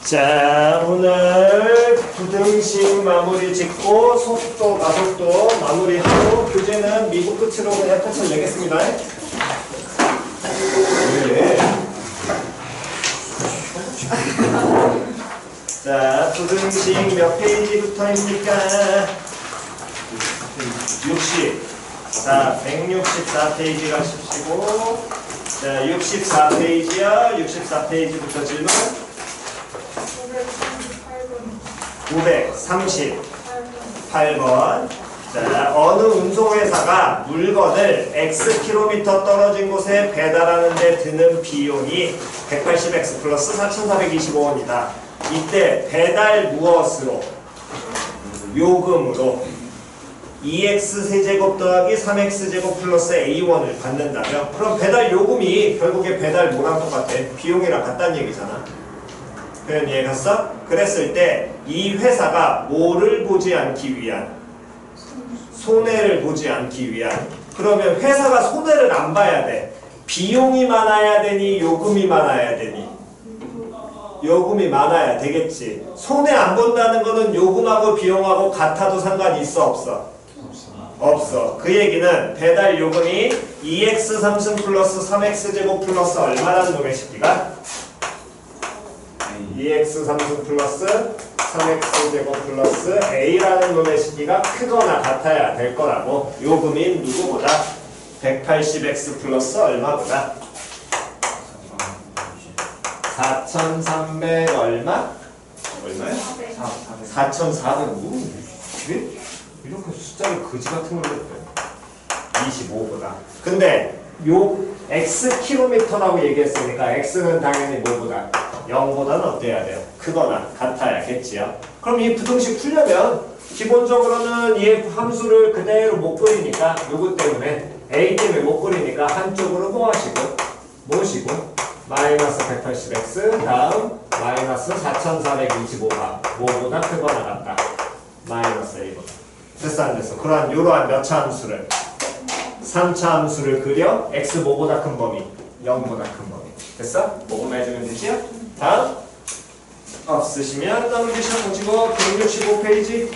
자, 오늘 부등식 마무리 짓고 속도, 가속도 마무리하고 교재는 미국 끝으로 그냥 끝을 내겠습니다. 네. 자, 부등식 몇 페이지부터입니까? 60. 자, 164페이지가 십시고, 자, 64페이지야. 64페이지부터 질문. 538번. 자, 어느 운송회사가 물건을 Xkm 떨어진 곳에 배달하는 데 드는 비용이 180X 플러스 4,425원이다. 이때 배달 무엇으로? 요금으로 2X세제곱 더하기 3X제곱 플러스 A1을 받는다면 그럼 배달 요금이 결국에 배달 뭐랑 똑같아? 비용이랑 같다는 얘기잖아. 표현 이해 갔어? 그랬을 때 이 회사가 뭐를 보지 않기 위한? 손해를 보지 않기 위한. 그러면 회사가 손해를 안 봐야 돼. 비용이 많아야 되니 요금이 많아야 되니? 요금이 많아야 되겠지. 손해 안 본다는 거는 요금하고 비용하고 같아도 상관이 있어 없어? 없어. 그 얘기는 배달 요금이 2x 3승 플러스 3x제곱 플러스 얼마라는 놈의 식기가? 2x 3승 플러스 3x제곱 플러스 a라는 놈의 식기가 크거나 같아야 될 거라고. 요금인 누구보다? 180x 플러스 얼마보다? 4,300 얼마? 얼마야? 4,400. 이렇게 숫자를 거지 같은 걸로 했대. 25보다. 근데 요 Xkm라고 얘기했으니까 X는 당연히 뭐보다? 0보다는 어때야 돼요? 크거나 같아야겠지요. 그럼 이 부등식 풀려면 기본적으로는 이 함수를 그대로 못 그리니까 요거 때문에 A 때문에 못 그리니까 한쪽으로 모시고 마이너스 180x 다음 마이너스 4425가 뭐보다 크거나 같다. 마이너스 A보다. 됐어 안 됐어? 그러한 요러한 몇 차 함수를 3차 함수를 그려 x 뭐보다 큰 범위 0보다 큰 범위. 됐어? 뭐만 해주면 되지요? 다음 없으시면 넘기시면 보시고 165페이지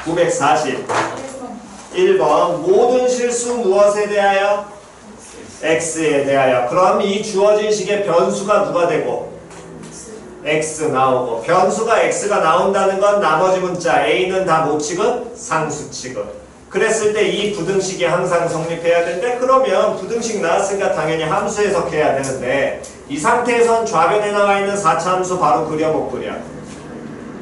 940 1번 모든 실수 무엇에 대하여? x에 대하여. 그럼 이 주어진 식의 변수가 누가 되고? x 나오고. 변수가 x가 나온다는 건 나머지 문자 a는 다 뭐 취급? 상수 취급. 그랬을 때 이 부등식이 항상 성립해야 되는데 그러면 부등식 나왔으니까 당연히 함수 해석해야 되는데 이 상태에선 좌변에 나와 있는 4차 함수 바로 그려 못 그려?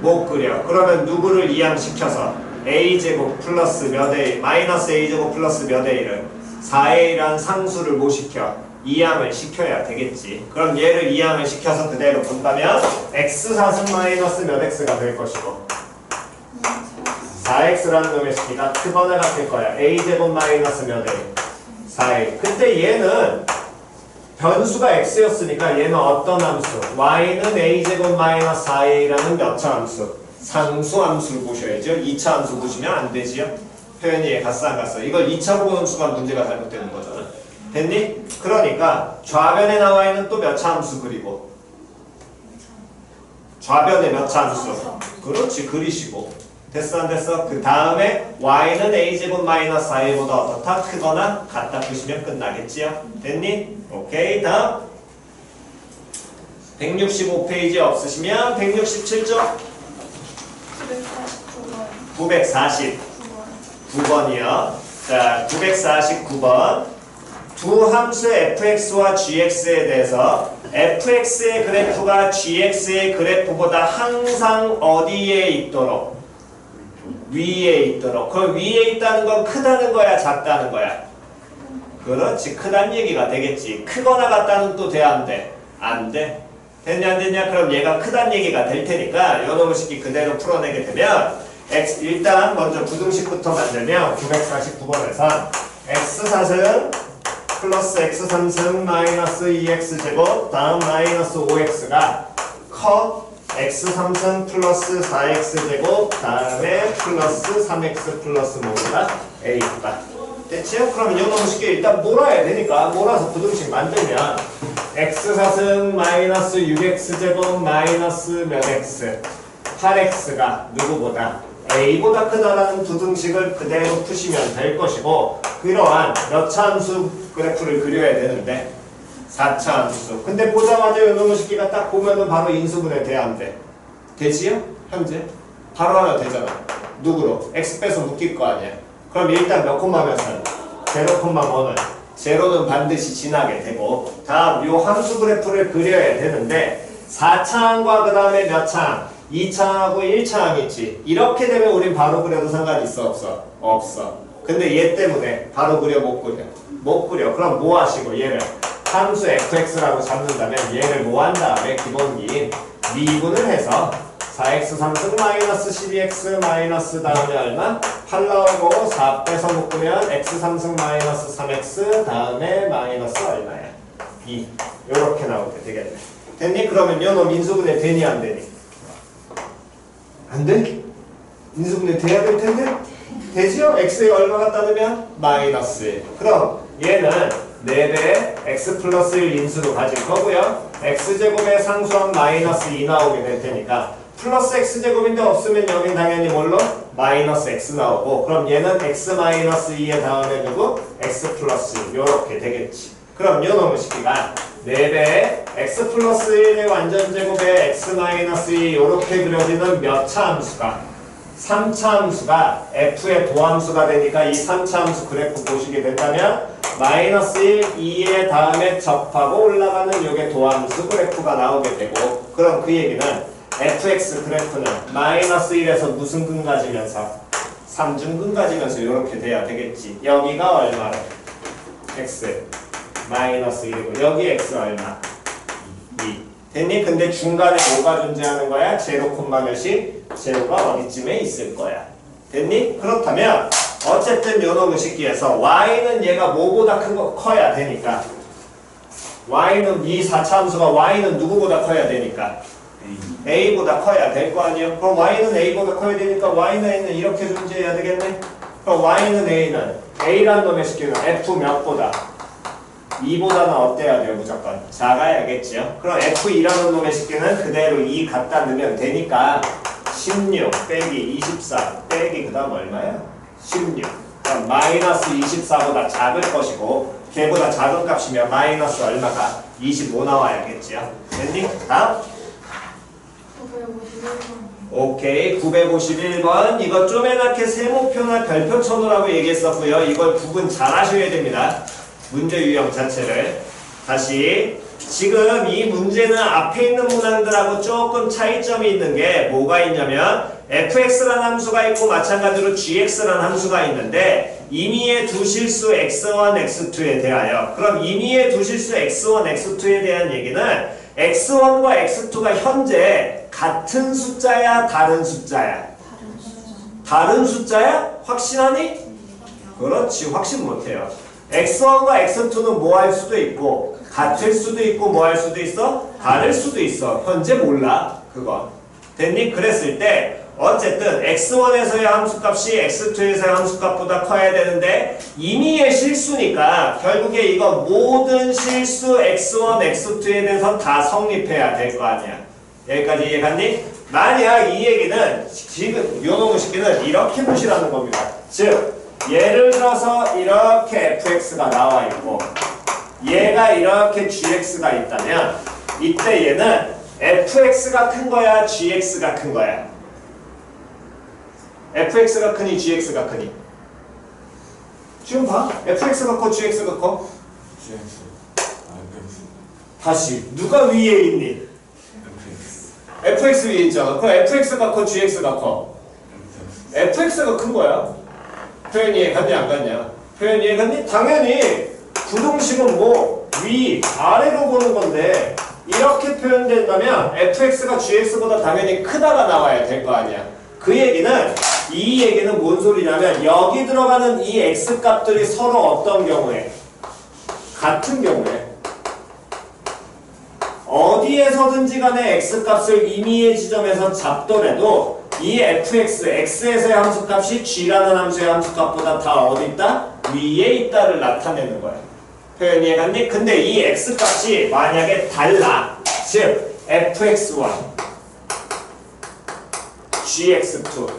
못 그려. 그러면 누구를 이항시켜서 a제곱 플러스 몇 a 마이너스 a제곱 플러스 몇 a를 4a라는 상수를 뭐 시켜? 이항을 시켜야 되겠지. 그럼 얘를 이항을 시켜서 그대로 본다면 x4승 마이너스 몇 x가 될 것이고 4x라는 놈의 식기가 크거나 같을 거야. a제곱 마이너스 몇 a 4a. 그때 얘는 변수가 x였으니까 얘는 어떤 함수? y는 a제곱 마이너스 4a라는 몇 차 함수? 상수 함수를 보셔야죠. 2차 함수 보시면 안 되지요. 표현이 이해 갔어 안 갔어? 이걸 2차 보는 순간 문제가 잘못되는 거잖아. 됐니? 그러니까 좌변에 나와 있는 또 몇 차 함수 그리고 좌변에 몇 차 함수? 그렇지. 그리시고. 됐어 안 됐어? 그 다음에 y는 a제곱 마이너스 4a보다 어떻다? 크거나 같다 보시면 끝나겠지요? 됐니? 오케이. 다음 165페이지 없으시면 167쪽 949번이요. 자, 949번 두 함수 fx와 gx에 대해서 fx의 그래프가 gx의 그래프보다 항상 어디에 있도록? 위에 있도록. 그 위에 있다는 건 크다는 거야 작다는 거야? 그렇지. 크다는 얘기가 되겠지. 크거나 같다는 또 돼 안 돼? 안 돼. 됐냐 안 됐냐? 그럼 얘가 크다는 얘기가 될 테니까 요놈의 식기 그대로 풀어내게 되면 x 일단 먼저 부등식부터 만들면 949번에서 x4승 플러스 x3승 마이너스 2x제곱 다음 마이너스 5x가 컷 x3승 플러스 4x제곱 다음에 플러스 3x 플러스 뭐보다 a보다. 됐지요? 그러면 이놈의 식기 일단 몰아야 되니까 몰아서 부등식 만들면 x4승 마이너스 6x제곱 마이너스 몇 x 8x가 누구보다 a보다 크다라는 부등식을 그대로 푸시면 될 것이고 그러한 몇 차 함수 그래프를 그려야 되는데 4차 함수. 근데 보자마자 요놈의 식기가 딱 보면은 바로 인수분해 돼야 안 돼. 되지요? 현재? 바로 하나 되잖아. 누구로? x 빼서 묶일 거 아니야. 그럼 일단 몇 콤마 몇은? 0,1은 제로는 반드시 지나게 되고 다음 요 함수 그래프를 그려야 되는데 4차항과 그 다음에 몇 차항? 2차항하고 1차항 있지. 이렇게 되면 우린 바로 그려도 상관 있어 없어? 없어. 근데 얘 때문에 바로 그려 못 그려? 못 그려. 그럼 뭐 하시고 얘를 함수 fx라고 잡는다면 얘를 뭐 한 다음에 기본기인 미분을 해서 4x 3승 마이너스 12x 마이너스 다음에 얼마? 8 나오고 4 빼서 묶으면 x 3승 마이너스 3x 다음에 마이너스 얼마야? 2 요렇게 나오게 되겠네. 됐니? 그러면 요놈 인수분해 되니 안 되니? 안 돼? 인수분해 돼야 될 텐데? 되지요? x에 얼마가 따르면? 마이너스 1. 그럼 얘는 4배 x 플러스 1 인수로 가질 거고요. x제곱의 상수항 마이너스 2 나오게 될 테니까 플러스 x제곱인데 없으면 여긴 당연히 뭘로? 마이너스 x 나오고 그럼 얘는 x 마이너스 2의 다음에 누구? x 플러스 1 요렇게 되겠지. 그럼 요 놈의 식기가 4배 x 플러스 1의 완전제곱에 x 마이너스 2 요렇게 그려지는 몇 차 함수가? 3차 함수가 f의 도함수가 되니까 이 3차 함수 그래프 보시게 된다면 마이너스 1, 2의 다음에 접하고 올라가는 요게 도함수 그래프가 나오게 되고 그럼 그 얘기는 fx 그래프는 마이너스 1에서 무슨 근 가지면서? 3중근 가지면서 이렇게 돼야 되겠지. 여기가 얼마래? x 마이너스 1이고 여기 x 얼마? 2. 됐니? 근데 중간에 뭐가 존재하는 거야? 제로 콤마 몇이? 제로가 어디쯤에 있을 거야. 됐니? 그렇다면 어쨌든 요놈의 식기에서 y는 얘가 뭐보다 커야 되니까 y는 이 4차 함수가 y는 누구보다 커야 되니까 a보다 커야 될 거 아니에요? 그럼 y는 a보다 커야 되니까 y는 a는 이렇게 존재해야 되겠네? 그럼 y는 a는 a란 놈의 식기는 f 몇보다? 2보다는 어때야 돼요? 무조건 작아야겠죠? 그럼 f2라는 놈의 식기는 그대로 2 갖다 넣으면 되니까 16 빼기 24 빼기 그 다음 얼마야? 16 그럼 마이너스 24보다 작을 것이고 걔보다 작은 값이면 마이너스 얼마가? 25 나와야겠죠? 됐니? 다음 951번. 오케이 951번 이거 쪼매맣게 세모표나 별표천호라고 얘기했었고요. 이걸 구분 잘 하셔야 됩니다. 문제 유형 자체를 다시 지금 이 문제는 앞에 있는 문항들하고 조금 차이점이 있는 게 뭐가 있냐면 fx라는 함수가 있고 마찬가지로 gx라는 함수가 있는데 임의의 두 실수 x1, x2에 대하여 그럼 임의의 두 실수 x1, x2에 대한 얘기는 x1과 x2가 현재 같은 숫자야 다른 숫자야? 다른 숫자야? 확신하니? 그렇지 확신 못해요. x1과 x2는 뭐 할 수도 있고 같을 수도 있고 뭐 할 수도 있어? 다를 수도 있어. 현재 몰라 그건. 됐니? 그랬을 때 어쨌든 x1에서의 함수값이 x2에서의 함수값보다 커야 되는데 임의의 실수니까 결국에 이거 모든 실수 x1, x2에 대해서 다 성립해야 될 거 아니야. 여기까지 이해갔니? 만약 이 얘기는 지금 요놈의 식기는 이렇게 보시라는 겁니다. 즉 예를 들어서 이렇게 fx가 나와 있고 얘가 이렇게 gx가 있다면 이때 얘는 fx가 큰 거야 gx가 큰 거야? fx가 크니 gx가 크니? 지금 봐 fx가 커 gx가 커? 다시 누가 위에 있니? fx 위에 있잖아. 그럼 fx가 커 gx가 커? fx가 큰 거야. 표현 이해 갔니 안 갔냐? 표현 이해 갔니? 당연히 부등식은 뭐 위, 아래로 보는 건데 이렇게 표현된다면 fx가 gx보다 당연히 크다가 나와야 될 거 아니야. 그 얘기는 이 얘기는 뭔 소리냐면 여기 들어가는 이 x 값들이 서로 어떤 경우에? 같은 경우에 어디에서든지 간에 x 값을 임의의 지점에서 잡더라도 이 fx, x에서의 함수값이 g라는 함수의 함수값보다 다 어디 있다? 위에 있다를 나타내는 거야. 표현 이해갔니? 근데 이 x값이 만약에 달라. 즉 fx1, gx2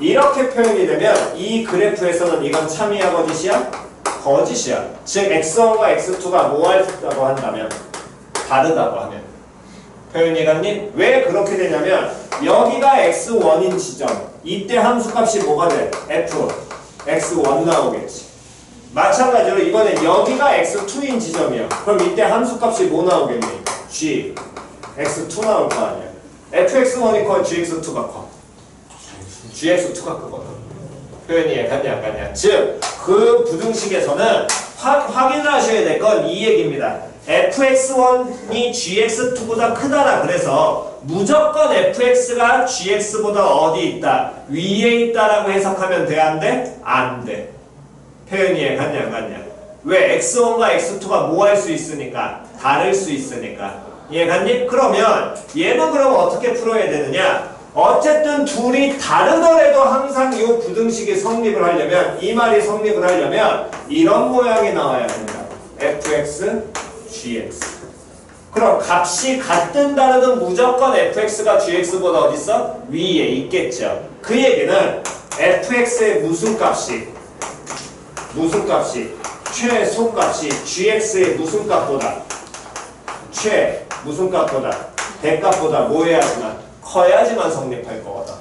이렇게 표현이 되면 이 그래프에서는 이건 참이야 거짓이야? 거짓이야. 즉 x1과 x2가 뭐하다고 한다면 다르다고 하면 표현 이해갔니? 왜 그렇게 되냐면 여기가 x1인 지점 이때 함수값이 뭐가 돼? f x1 나오겠지. 마찬가지로 이번엔 여기가 x2인 지점이야. 그럼 이때 함수값이 뭐 나오겠니? g x2 나올 거 아니야. fx1이 커 gx2가 커. gx2가 크거든. 표현이 이해갔냐 안 갔냐? 즉 그 부등식에서는 확인을 하셔야 될 건 이 얘기입니다. fx1이 gx2보다 크다라 그래서 무조건 fx가 gx보다 어디 있다? 위에 있다라고 해석하면 돼? 안 돼? 안 돼. 표현이 이해갔냐 안 갔냐? 왜? x1과 x2가 뭐 할 수 있으니까? 다를 수 있으니까. 이해갔니? 그러면 얘는 그럼 어떻게 풀어야 되느냐? 어쨌든 둘이 다르더라도 항상 이 부등식이 성립을 하려면 이 말이 성립을 하려면 이런 모양이 나와야 됩니다. fx, gx. 그럼 값이 같든 다르든 무조건 fx가 gx보다 어디 있어? 위에 있겠죠. 그 얘기는 fx의 무슨 값이 최소값이 gx의 무슨 값보다 무슨 값보다 대값보다 뭐 해야지만 커야지만 성립할 거거든.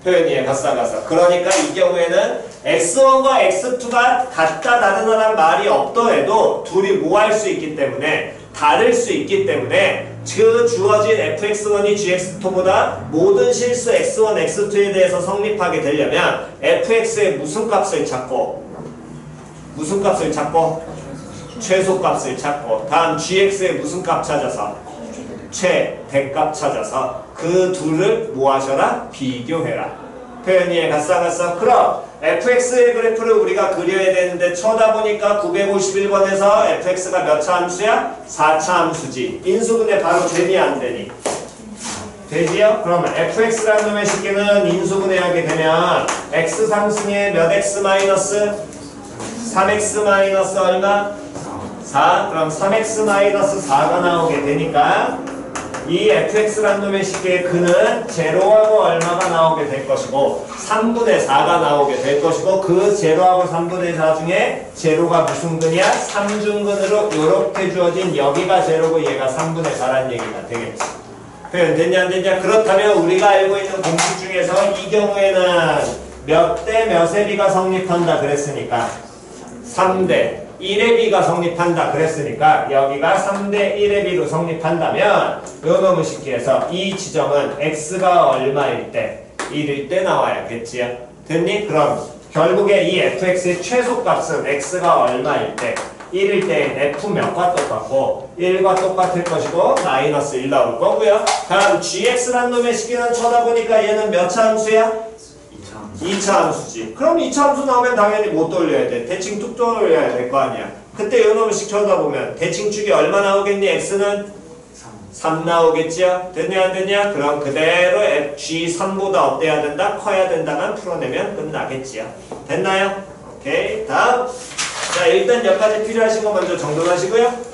표현이 가싸가싸. 그러니까 이 경우에는 x1과 x2가 같다 다르다란 말이 없더라도 둘이 뭐 할 수 있기 때문에 다를 수 있기 때문에 그 주어진 fx1이 gx2보다 모든 실수 x1, x2에 대해서 성립하게 되려면 fx의 무슨 값을 찾고 최소값을 찾고 다음 gx의 무슨 값 찾아서 대값 찾아서 그 둘을 뭐 하셔라? 비교해라. 표현이 가싸가싸. 그럼 fx의 그래프를 우리가 그려야 되는데 쳐다보니까 951번에서 fx가 몇 차 함수야? 4차 함수지. 인수분해 바로 되니 안 되니? 되지요? 그러면 fx라는 놈의 식기는 인수분해하게 되면 x 상승에 몇 x 마이너스 3x 마이너스 얼마? 4. 그럼 3x 마이너스 4가 나오게 되니까 이 fx라는 놈의 식의 근은 제로하고 얼마가 나오게 될 것이고 3분의 4가 나오게 될 것이고 그 제로하고 3분의 4 중에 제로가 무슨 근이야? 3중근으로 이렇게 주어진 여기가 제로고 얘가 3분의 4란 얘기가 되겠지. 표현 됐냐 안 됐냐? 그렇다면 우리가 알고 있는 공식 중에서 이 경우에는 몇 대 몇의 비가 성립한다 그랬으니까 3대 1의 비가 성립한다 그랬으니까 여기가 3대 1의 비로 성립한다면 요 놈의 식기에서 이 지점은 x가 얼마일 때 1일 때 나와야겠지요. 됐니? 그럼 결국에 이 fx의 최소값은 x가 얼마일 때 1일 때 f 몇과 똑같고 1과 똑같을 것이고 마이너스 1 나올 거고요. 다음 gx란 놈의 식기는 쳐다보니까 얘는 몇 차 함수야? 2차 함수지. 그럼 2차 함수 나오면 당연히 못 돌려야 돼. 대칭 뚝 돌려야 될 거 아니야. 그때 요 놈식 쳐다보면 대칭축이 얼마 나오겠니? x는 3 나오겠지요? 됐냐 안 됐냐? 그럼 그대로 g3보다 어때야 된다? 커야 된다만 풀어내면 끝나겠지요. 됐나요? 오케이. 다음. 자, 일단 여기까지 필요하신 거 먼저 정돈하시고요.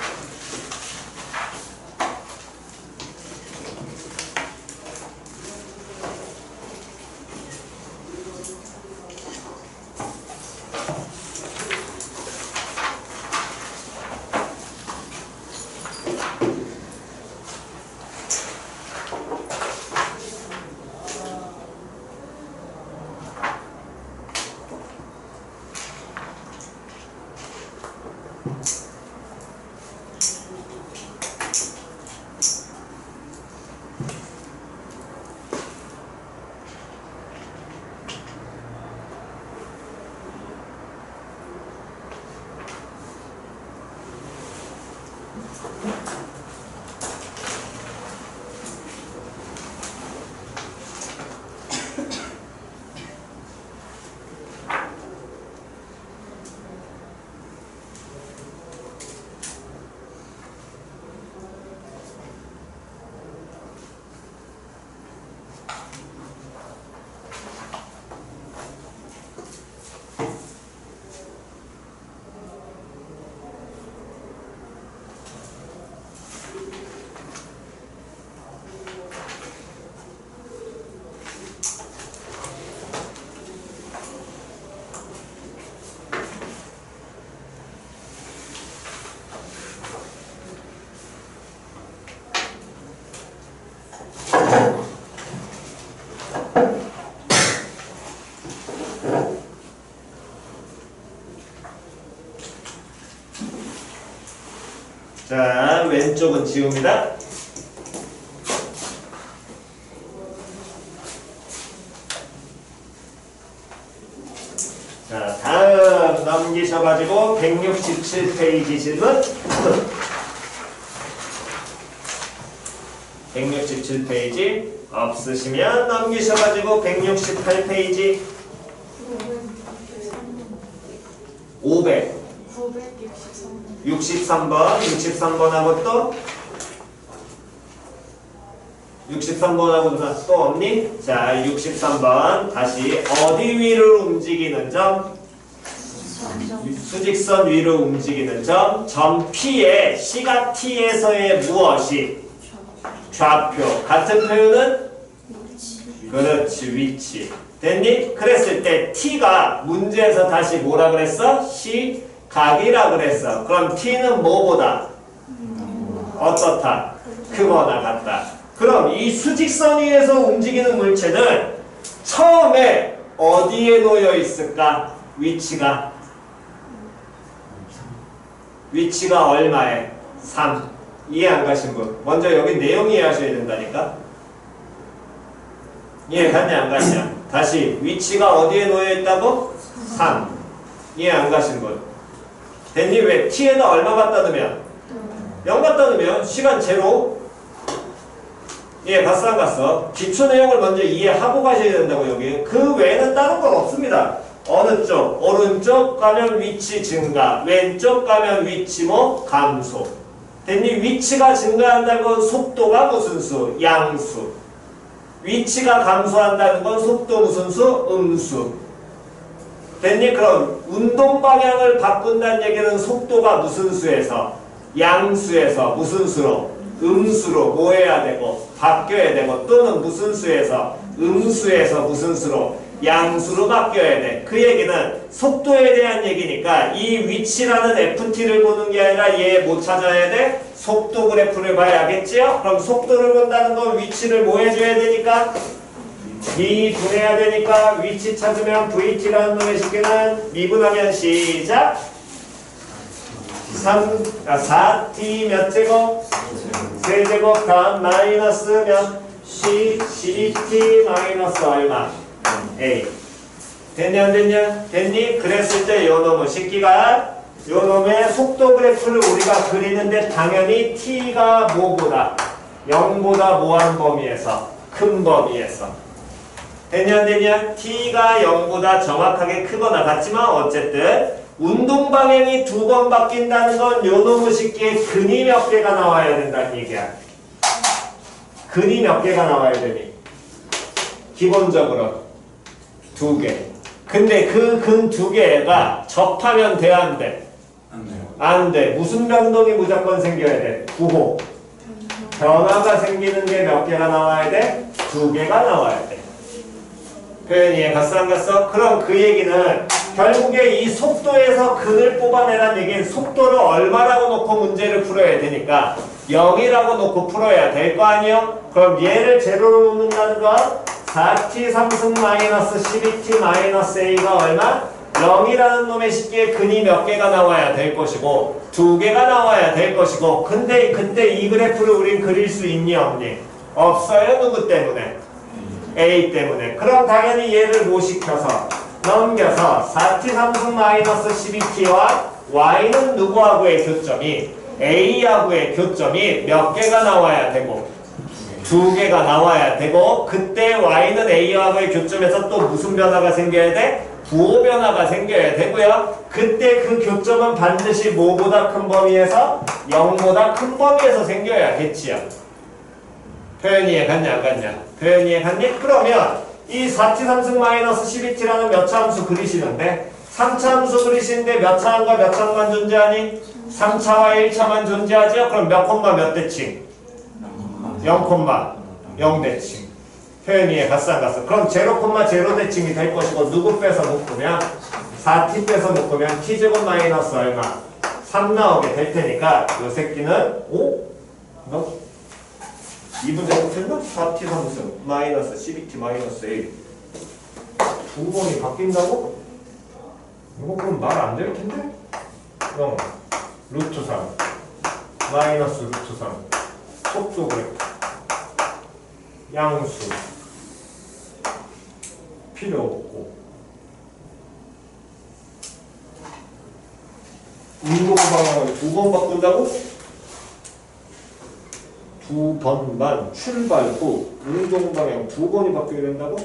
자, 왼쪽은 지웁니다. 자, 다음 넘기셔가지고 167페이지 질문. 167페이지 없으시면 넘기셔가지고 168페이지 563번 63번하고 또 63번하고 또 없니? 자, 63번 다시 어디 위를 움직이는 점? 수직선 위로 움직이는 점. 점 P의 시각 T에서의 무엇이? 좌표. 같은 표현은? 그렇지, 위치. 됐니? 그랬을 때 T가 문제에서 다시 뭐라 그랬어? 시각이라 그랬어. 그럼 T는 뭐보다? 어떻다? 크거나 같다. 그럼 이 수직선 위에서 움직이는 물체는 처음에 어디에 놓여 있을까? 위치가 얼마에? 3. 이해 안 가신 분? 먼저 여기 내용 이해하셔야 된다니까? 이해 갔냐 안 갔냐? 다시 위치가 어디에 놓여 있다고? 3. 이해 안 가신 분? 됐니? 왜? t에다 얼마 갖다 넣으면? 0 갖다 넣으면 시간 제로. 예, 갔어 안 갔어? 기초 내용을 먼저 이해하고 가셔야 된다고 여기. 그 외에는 다른 건 없습니다. 어느 쪽? 오른쪽 가면 위치 증가, 왼쪽 가면 위치 뭐? 감소. 됐니? 위치가 증가한다는 건 속도가 무슨 수? 양수. 위치가 감소한다는 건 속도 무슨 수? 음수. 됐니? 그럼 운동 방향을 바꾼다는 얘기는 속도가 무슨 수에서? 양수에서 무슨 수로? 음수로 뭐 해야 되고? 바뀌어야 되고, 또는 무슨 수에서? 음수에서 무슨 수로? 양수로 바뀌어야 돼. 그 얘기는 속도에 대한 얘기니까 이 위치라는 FT를 보는 게 아니라 얘 뭐 찾아야 돼? 속도 그래프를 봐야겠지요? 그럼 속도를 본다는 건 위치를 뭐 해줘야 되니까? 미분해야 되니까 위치 찾으면 VT라는 놈의 식기는 미분하면 시작 4t 몇 제곱? 세제곱 다음 마이너스 몇? 12t 마이너스 얼마? A. 됐냐 안 됐냐? 됐니? 그랬을 때 요 놈의 식기가 요 놈의 속도 그래프를 우리가 그리는데 당연히 t가 뭐보다? 0보다 뭐한 범위에서? 큰 범위에서. 됐냐 안 됐냐? t가 0보다 정확하게 크거나 같지만 어쨌든 운동 방향이 2번 바뀐다는 건 요 놈의 식기에 근이 몇 개가 나와야 된다는 얘기야. 근이 몇 개가 나와야 되니? 기본적으로 2개. 근데 그 근 2개가 접하면 돼, 안 돼? 안 돼. 무슨 변동이 무조건 생겨야 돼? 구호. 변화가 생기는 게 몇 개가 나와야 돼? 2개가 나와야 돼. 표현이 이해 갔어 안 갔어? 그럼 그 얘기는 결국에 이 속도에서 근을 뽑아내라는 얘기는 속도를 얼마라고 놓고 문제를 풀어야 되니까 0이라고 놓고 풀어야 될 거 아니요? 그럼 얘를 제로로 놓는다는 건 4t 3승 마이너스 12t 마이너스 a가 얼마? 0이라는 놈의 식기에 근이 몇 개가 나와야 될 것이고 2개가 나와야 될 것이고 근데 그때 이 그래프를 우린 그릴 수 있니 없니? 없어요. 누구 때문에? A 때문에. 그럼 당연히 얘를 뭐 시켜서 넘겨서 4t 3승 마이너스 12t와 y는 누구하고의 교점이? A하고의 교점이 몇 개가 나와야 되고 2개가 나와야 되고 그때 y는 A하고의 교점에서 또 무슨 변화가 생겨야 돼? 부호 변화가 생겨야 되고요. 그때 그 교점은 반드시 뭐보다 큰 범위에서 0보다 큰 범위에서 생겨야겠지요. 표현이 이해 갔냐 안 갔냐? 표현이 이해 갔니? 그러면 이 4t 3승 마이너스 12t라는 몇 차 함수 그리시는데 3차 함수 그리시는데 몇 차함과 몇 차만 존재하니? 3차와 1차만 존재하죠? 그럼 몇 콤마 몇 대칭? 0,0 대칭. 표현이 이해 갔어 안 갔어? 그럼 0,0 대칭이 될 것이고 누구 빼서 묶으면 4t 빼서 묶으면 t제곱 마이너스 얼마? 3 나오게 될 테니까 요 새끼는 5? 너? 2분 제곱했나? 4t 3승 마이너스 12t 마이너스 1 두 번이 바뀐다고? 이거 그럼 말 안 될 텐데? 루트 3 마이너스 루트 3 속도 그래프 양수 필요 없고 운동 방향을 2번 바꾼다고? 2번만 출발 후 운동 방향 2번이 바뀌어야 된다고?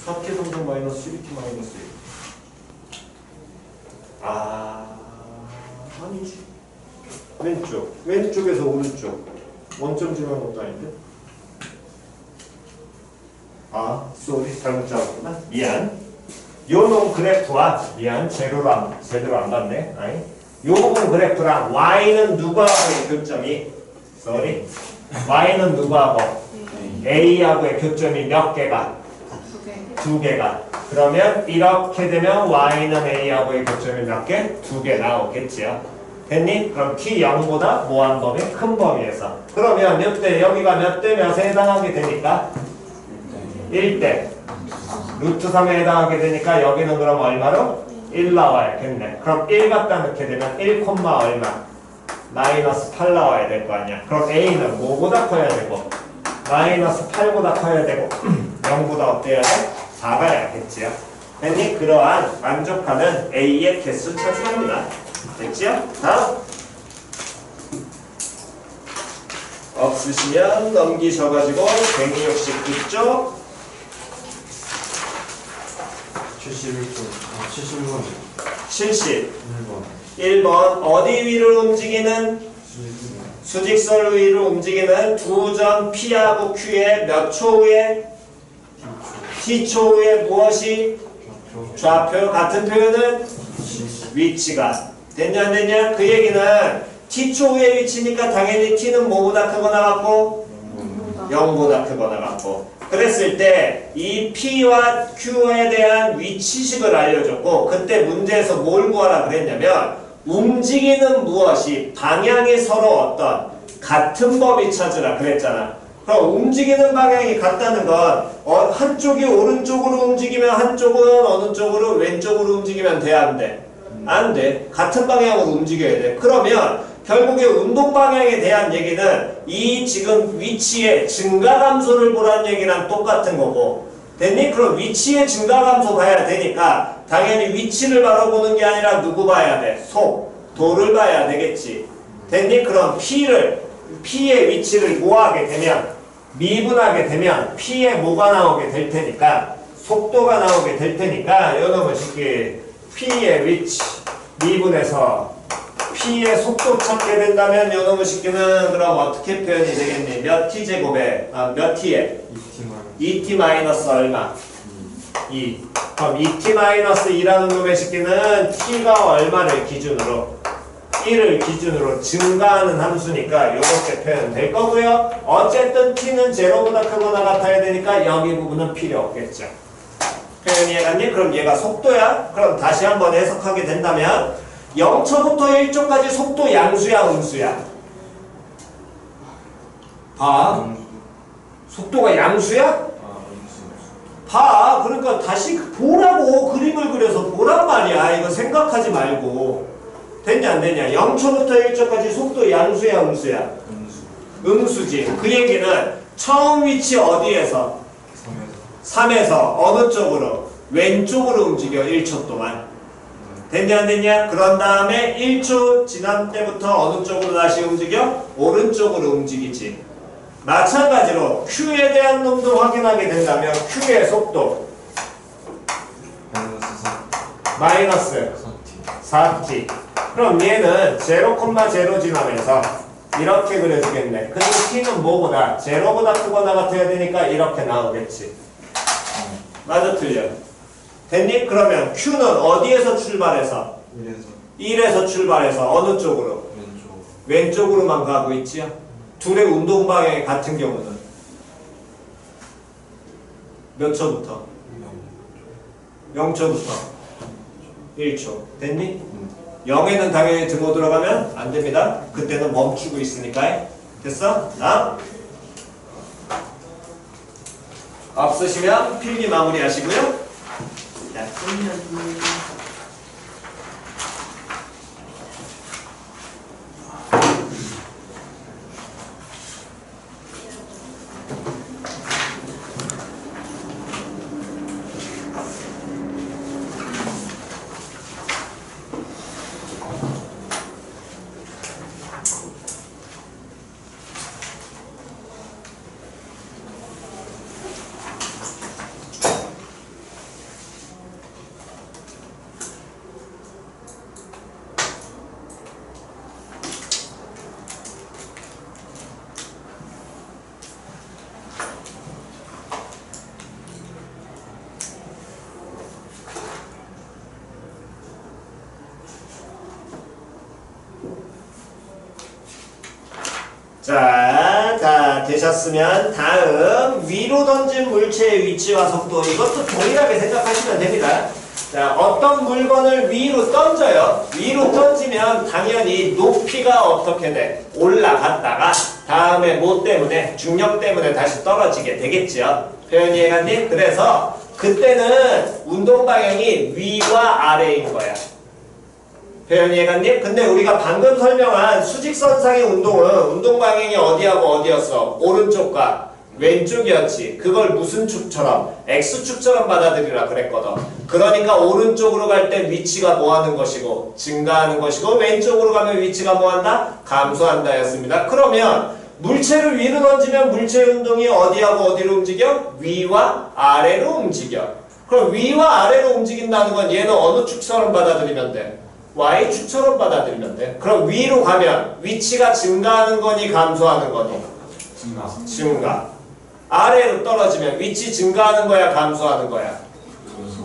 4t 성분 마이너스 12t 마이너스 1 아니지 왼쪽에서 오른쪽 원점 지나는 것도 아닌데 쏘리 잘못 잡았구나 미안 요놈 그래프와 미안 제대로 안 봤네 아니 요놈 그래프랑 y는 누구하고의 교점이 쏘리 y는 누구하고 a하고의 교점이 몇 개가? 2개가 그러면 이렇게 되면 y는 a하고의 교점이 몇 개? 2개 나오겠지요 됐니? 그럼 t0보다 뭐한 범위? 큰 범위에서 그러면 몇 대? 여기가 몇 대 몇에 해당하게 되니까? 1대 루트 3에 해당하게 되니까 여기는 그럼 얼마로? 1 나와야겠네 그럼 1 갖다 넣게 되면 1, 얼마? 마이너스 8 나와야 될 거 아니야 그럼 a는 뭐보다 커야 되고 마이너스 8보다 커야 되고 0보다 어때야 돼? 작아야겠지요 됐니? 그러한 만족하는 a의 개수 찾으랍니다 됐지요? 다음 없으시면 넘기셔가지고 169쪽 71번 71번 어디 위를 움직이는 수직선 위로 움직이는 두 점 P하고 Q의 몇 초 후에 T초 후에 무엇이 좌표 같은 표현은 위치가 됐냐 안 됐냐 그 얘기는 T초 후의 위치니까 당연히 T는 뭐보다 크거나 같고 0보다 크거나 같고 그랬을 때 이 P와 Q에 대한 위치식을 알려줬고 그때 문제에서 뭘 구하라 그랬냐면 움직이는 무엇이 방향이 서로 어떤 같은 범위 찾으라 그랬잖아 그럼 움직이는 방향이 같다는 건 한쪽이 오른쪽으로 움직이면 한쪽은 어느 쪽으로 왼쪽으로 움직이면 돼 안 돼? 안 돼. 같은 방향으로 움직여야 돼. 그러면 결국에 운동 방향에 대한 얘기는 이 지금 위치의 증가 감소를 보라는 얘기랑 똑같은 거고 됐니? 그럼 위치의 증가 감소 봐야 되니까 당연히 위치를 바로 보는 게 아니라 누구 봐야 돼? 속도를 봐야 되겠지. 됐니? 그럼 P의 위치를 뭐하게 되면 미분하게 되면 P의 뭐가 나오게 될 테니까 속도가 나오게 될 테니까 이놈은 쉽게 P의 위치 미분해서 P의 속도 찾게 된다면 이놈의 식기는 그럼 어떻게 표현이 되겠니? 몇 T 제곱에 몇 T에? 2T 마이너스 얼마? 2. 그럼 2T 마이너스 2라는 놈의 식기는 T가 얼마를 기준으로? 1을 기준으로 증가하는 함수니까 이렇게 표현될 거고요. 어쨌든 T는 제로보다 크거나 같아야 되니까 여기 부분은 필요 없겠죠. 표현이 해갔니? 그럼 얘가 속도야? 그럼 다시 한번 해석하게 된다면 0초부터 1초까지 속도 양수야 음수야? 봐. 속도가 양수야? 봐. 그러니까 다시 보라고 그림을 그려서 보란 말이야. 이거 생각하지 말고. 됐냐 안 됐냐? 0초부터 1초까지 속도 양수야 음수야? 음수지. 그 얘기는 처음 위치 어디에서? 3에서 어느 쪽으로? 왼쪽으로 움직여 1초 동안. 됐냐 안 됐냐? 그런 다음에 1초 지난 때부터 어느 쪽으로 다시 움직여? 오른쪽으로 움직이지. 마찬가지로 Q에 대한 놈도 확인하게 된다면 Q의 속도 마이너스 4t 그럼 얘는 0,0 지나면서 이렇게 그려주겠네. 근데 t는 뭐보다? 0보다 크거나 같아야 되니까 이렇게 나오겠지. 맞아 틀려? 됐니? 그러면 Q는 어디에서 출발해서? 1에서 출발해서 어느 쪽으로? 왼쪽으로만 가고 있지요? 둘의 운동 방향이 같은 경우는 몇 초부터? 0초부터 1초. 됐니? 0에는 당연히 등호 들어가면 안 됩니다. 그때는 멈추고 있으니까. 됐어? 다음. 없으시면 필기 마무리 하시고요. 자, 끝났니? 자, 되셨으면 다음 위로 던진 물체의 위치와 속도 이것도 동일하게 생각하시면 됩니다. 자, 어떤 물건을 위로 던져요. 위로 던지면 당연히 높이가 어떻게 돼? 올라갔다가 다음에 뭐 때문에? 중력 때문에 다시 떨어지게 되겠죠. 표현 이해갔니? 그래서 그때는 운동 방향이 위와 아래인 거야. 표현 이해갔니? 근데 우리가 방금 설명한 수직선상의 운동은 운동 방향이 어디하고 어디였어? 오른쪽과 왼쪽이었지. 그걸 무슨 축처럼? X축처럼 받아들이라 그랬거든. 그러니까 오른쪽으로 갈 때 위치가 뭐 하는 것이고 증가하는 것이고 왼쪽으로 가면 위치가 뭐 한다? 감소한다 였습니다. 그러면 물체를 위로 던지면 물체의 운동이 어디하고 어디로 움직여? 위와 아래로 움직여. 그럼 위와 아래로 움직인다는 건 얘는 어느 축처럼 받아들이면 돼? Y축처럼 받아들이면 돼. 그럼 위로 가면 위치가 증가하는 거니 감소하는 거니? 증가. 아래로 떨어지면 위치 증가하는 거야 감소하는 거야?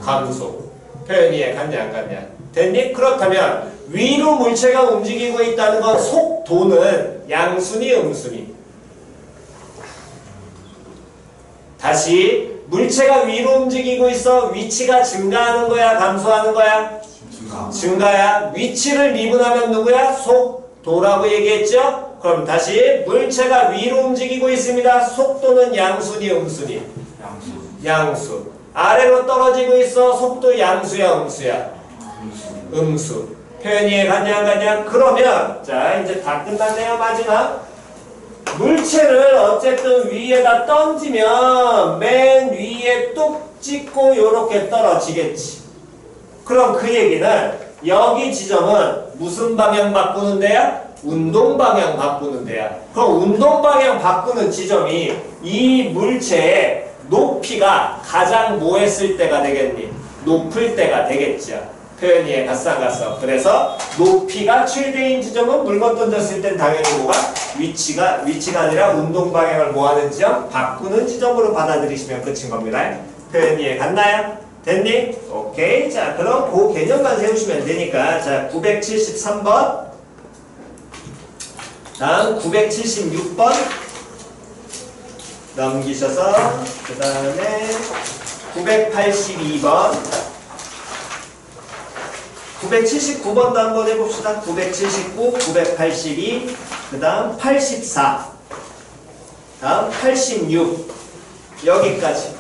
감소. 표현 이해 갔냐 안 갔냐? 됐니? 그렇다면 위로 물체가 움직이고 있다는 건 속도는 양순이 음순이? 다시 물체가 위로 움직이고 있어. 위치가 증가하는 거야 감소하는 거야? 증가야. 위치를 미분하면 누구야? 속도라고 얘기했죠? 그럼 다시 물체가 위로 움직이고 있습니다. 속도는 양순이 음순이? 양수. 아래로 떨어지고 있어. 속도 양수야 음수야? 음수. 표현 이해 갔냐 안 갔냐? 그러면 자 이제 다 끝났네요. 마지막 물체를 어쨌든 위에다 던지면 맨 위에 뚝 찍고 요렇게 떨어지겠지. 그럼 그 얘기는 여기 지점은 무슨 방향 바꾸는 데야? 운동 방향 바꾸는 데야. 그럼 운동 방향 바꾸는 지점이 이 물체의 높이가 가장 뭐 했을 때가 되겠니? 높을 때가 되겠죠. 표현 이해 갔어 안 갔어? 그래서 높이가 최대인 지점은 물건 던졌을 땐 당연히 뭐가? 위치가 아니라 운동 방향을 뭐 하는 지점? 바꾸는 지점으로 받아들이시면 끝인 겁니다. 표현 이해 갔나요? 됐니? 오케이. 자, 그럼 그 개념만 세우시면 되니까. 자, 973번. 다음 976번. 넘기셔서, 그 다음에 982번. 979번도 한번 해봅시다. 979, 982, 그 다음 84. 다음 86. 여기까지.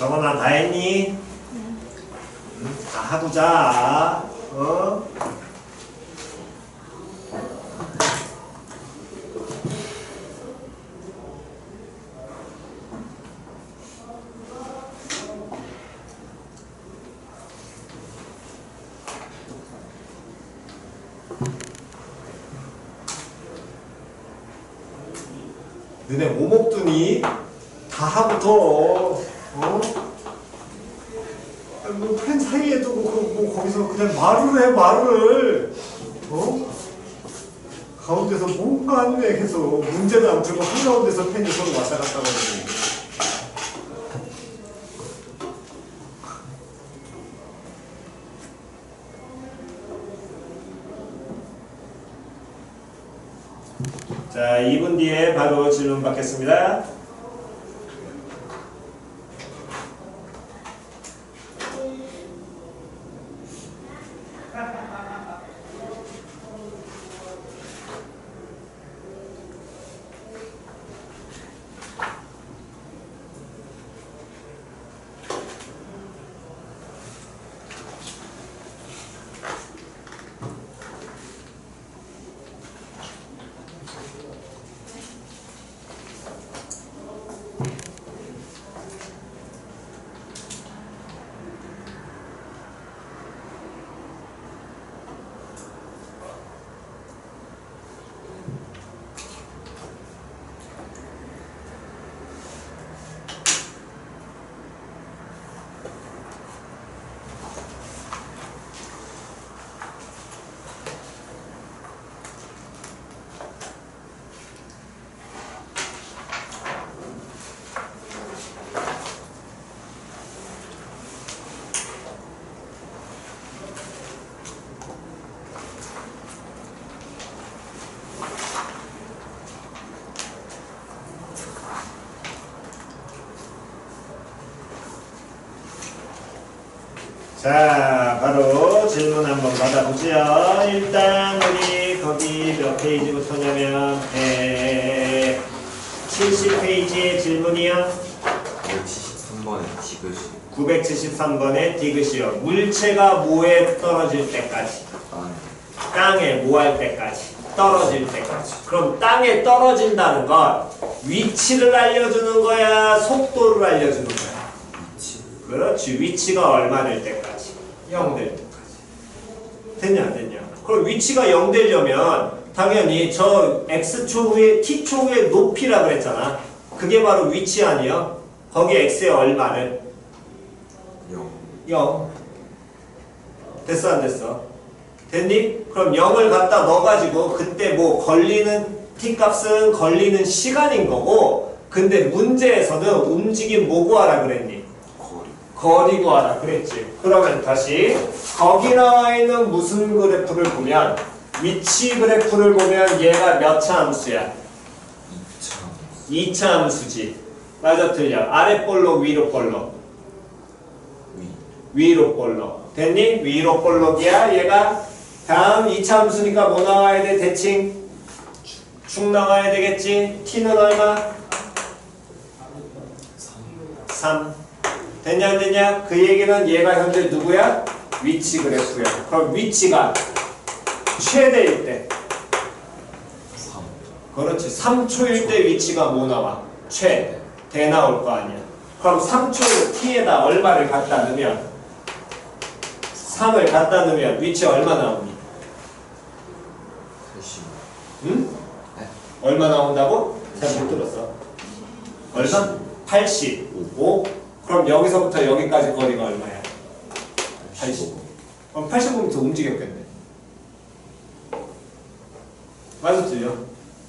정원아 다 했니? 다 하고 자. 어? 너네 뭐 먹더니 다 하고 더 펜 사이에 두고 뭐 거기서 그냥 말을 해 말을 가운데서 뭔가 하네 계속 문제도 안 풀고 한가운데서 펜이 서로 왔다 갔다 하고 자 2분 뒤에 바로 질문 받겠습니다. 자, 바로 질문 한번 받아보죠. 일단 우리 거기 몇 페이지부터냐면 170페이지의 질문이요. 973번에 디귿이 973번에 디귿이요. 물체가 뭐에 떨어질 때까지? 땅에 뭐 할 때까지? 떨어질 때까지. 그럼 땅에 떨어진다는 건 위치를 알려주는 거야? 속도를 알려주는 거야? 위치. 그렇지. 위치가 얼마 될 때까지? 0 될 때까지. 됐냐 안 됐냐? 그럼 위치가 0 되려면 당연히 저 x초의 t초의 높이라 그랬잖아. 그게 바로 위치 아니야? 거기 x의 얼마를? 0. 0. 됐어 안 됐어? 됐니? 그럼 0을 갖다 넣어가지고 그때 뭐 걸리는 t값은 걸리는 시간인 거고, 근데 문제에서는 움직임 뭐 구하라 그랬니? 거리 구하라 그랬지. 그러면 다시 거기 나와 있는 무슨 그래프를 보면 위치 그래프를 보면 얘가 몇 차 함수야? 2차 함수지. 맞아 틀려? 아래 볼록 위로 볼록? 위로 볼록. 됐니? 위로 볼록이야 얘가. 다음 2차 함수니까 뭐 나와야 돼? 대칭 축 나와야 되겠지. t는 얼마? 3. 됐냐 안 됐냐? 그 얘기는 얘가 현재 누구야? 위치 그래프야. 그럼 위치가 최대일 때 3. 그렇지. 3초일 때 위치가 뭐 나와? 최대. 대 나올 거 아니야. 그럼 3초를 t에다 얼마를 갖다 넣으면 3을 갖다 넣으면 위치 얼마 나오니? 80. 응? 네. 얼마 나온다고? 잘 못 들었어. 얼마? 85. 그럼 여기서부터 여기까지 거리가 얼마야? 85. 그럼 85m 움직였겠네. 맞아 틀려?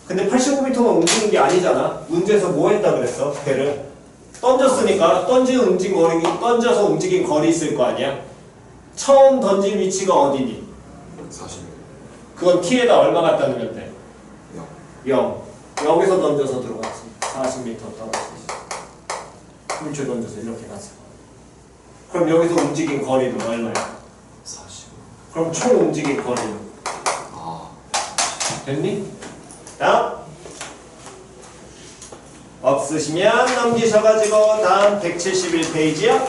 근데 85m만 움직인 게 아니잖아. 문제에서 뭐 했다 그랬어? 배를 던졌으니까 던져서 움직인 거리 있을 거 아니야? 처음 던진 위치가 어디니? 40. 그건 t에다 얼마 갖다 넣으면 돼? 0. 0. 여기서 던져서 들어갔지. 40m 떨어졌어. 물체 던져서 이렇게 갔어. 그럼 여기서 움직인 거리는 얼마야? 40. 그럼 총 움직인 거리는? 아. 됐니? 다음. 없으시면 넘기셔가지고 다음 171페이지요.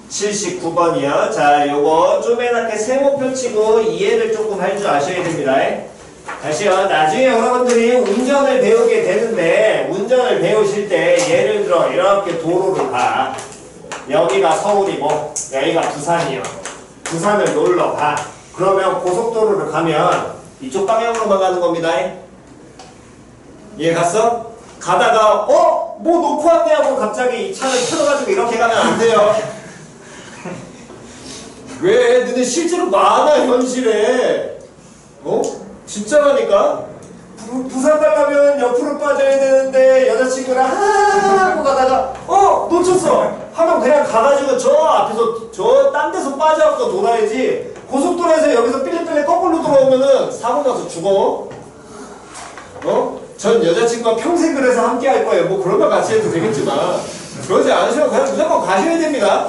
979번이요. 자, 요거 쪼매나게 세모표 치고 이해를 조금 할 줄 아셔야 됩니다. 다시요. 나중에 여러분들이 운전을 배우게 되는데 운전을 배우실 때 예를 들어 이렇게 도로를 가. 여기가 서울이고 여기가 부산이요. 부산을 놀러 가. 그러면 고속도로를 가면 이쪽 방향으로만 가는 겁니다. 이해 갔어? 가다가 뭐 놓고 왔네 하고 갑자기 이 차를 켜가지고 이렇게 가면 안 돼요. 왜? 너네 실제로 많아 현실에. 진짜라니까? 부산 가려면 옆으로 빠져야 되는데 여자친구랑 하고 가다가 놓쳤어 하면 그냥 가가지고 저 앞에서 저 딴 데서 빠져갖고 돌아야지. 고속도로에서 여기서 삐리삐리 거꾸로 돌아오면은 사고 나서 죽어. 전 여자친구가 평생 그래서 함께 할 거예요. 뭐 그러면 같이 해도 되겠지만 그러지 않으시면 그냥 무조건 가셔야 됩니다.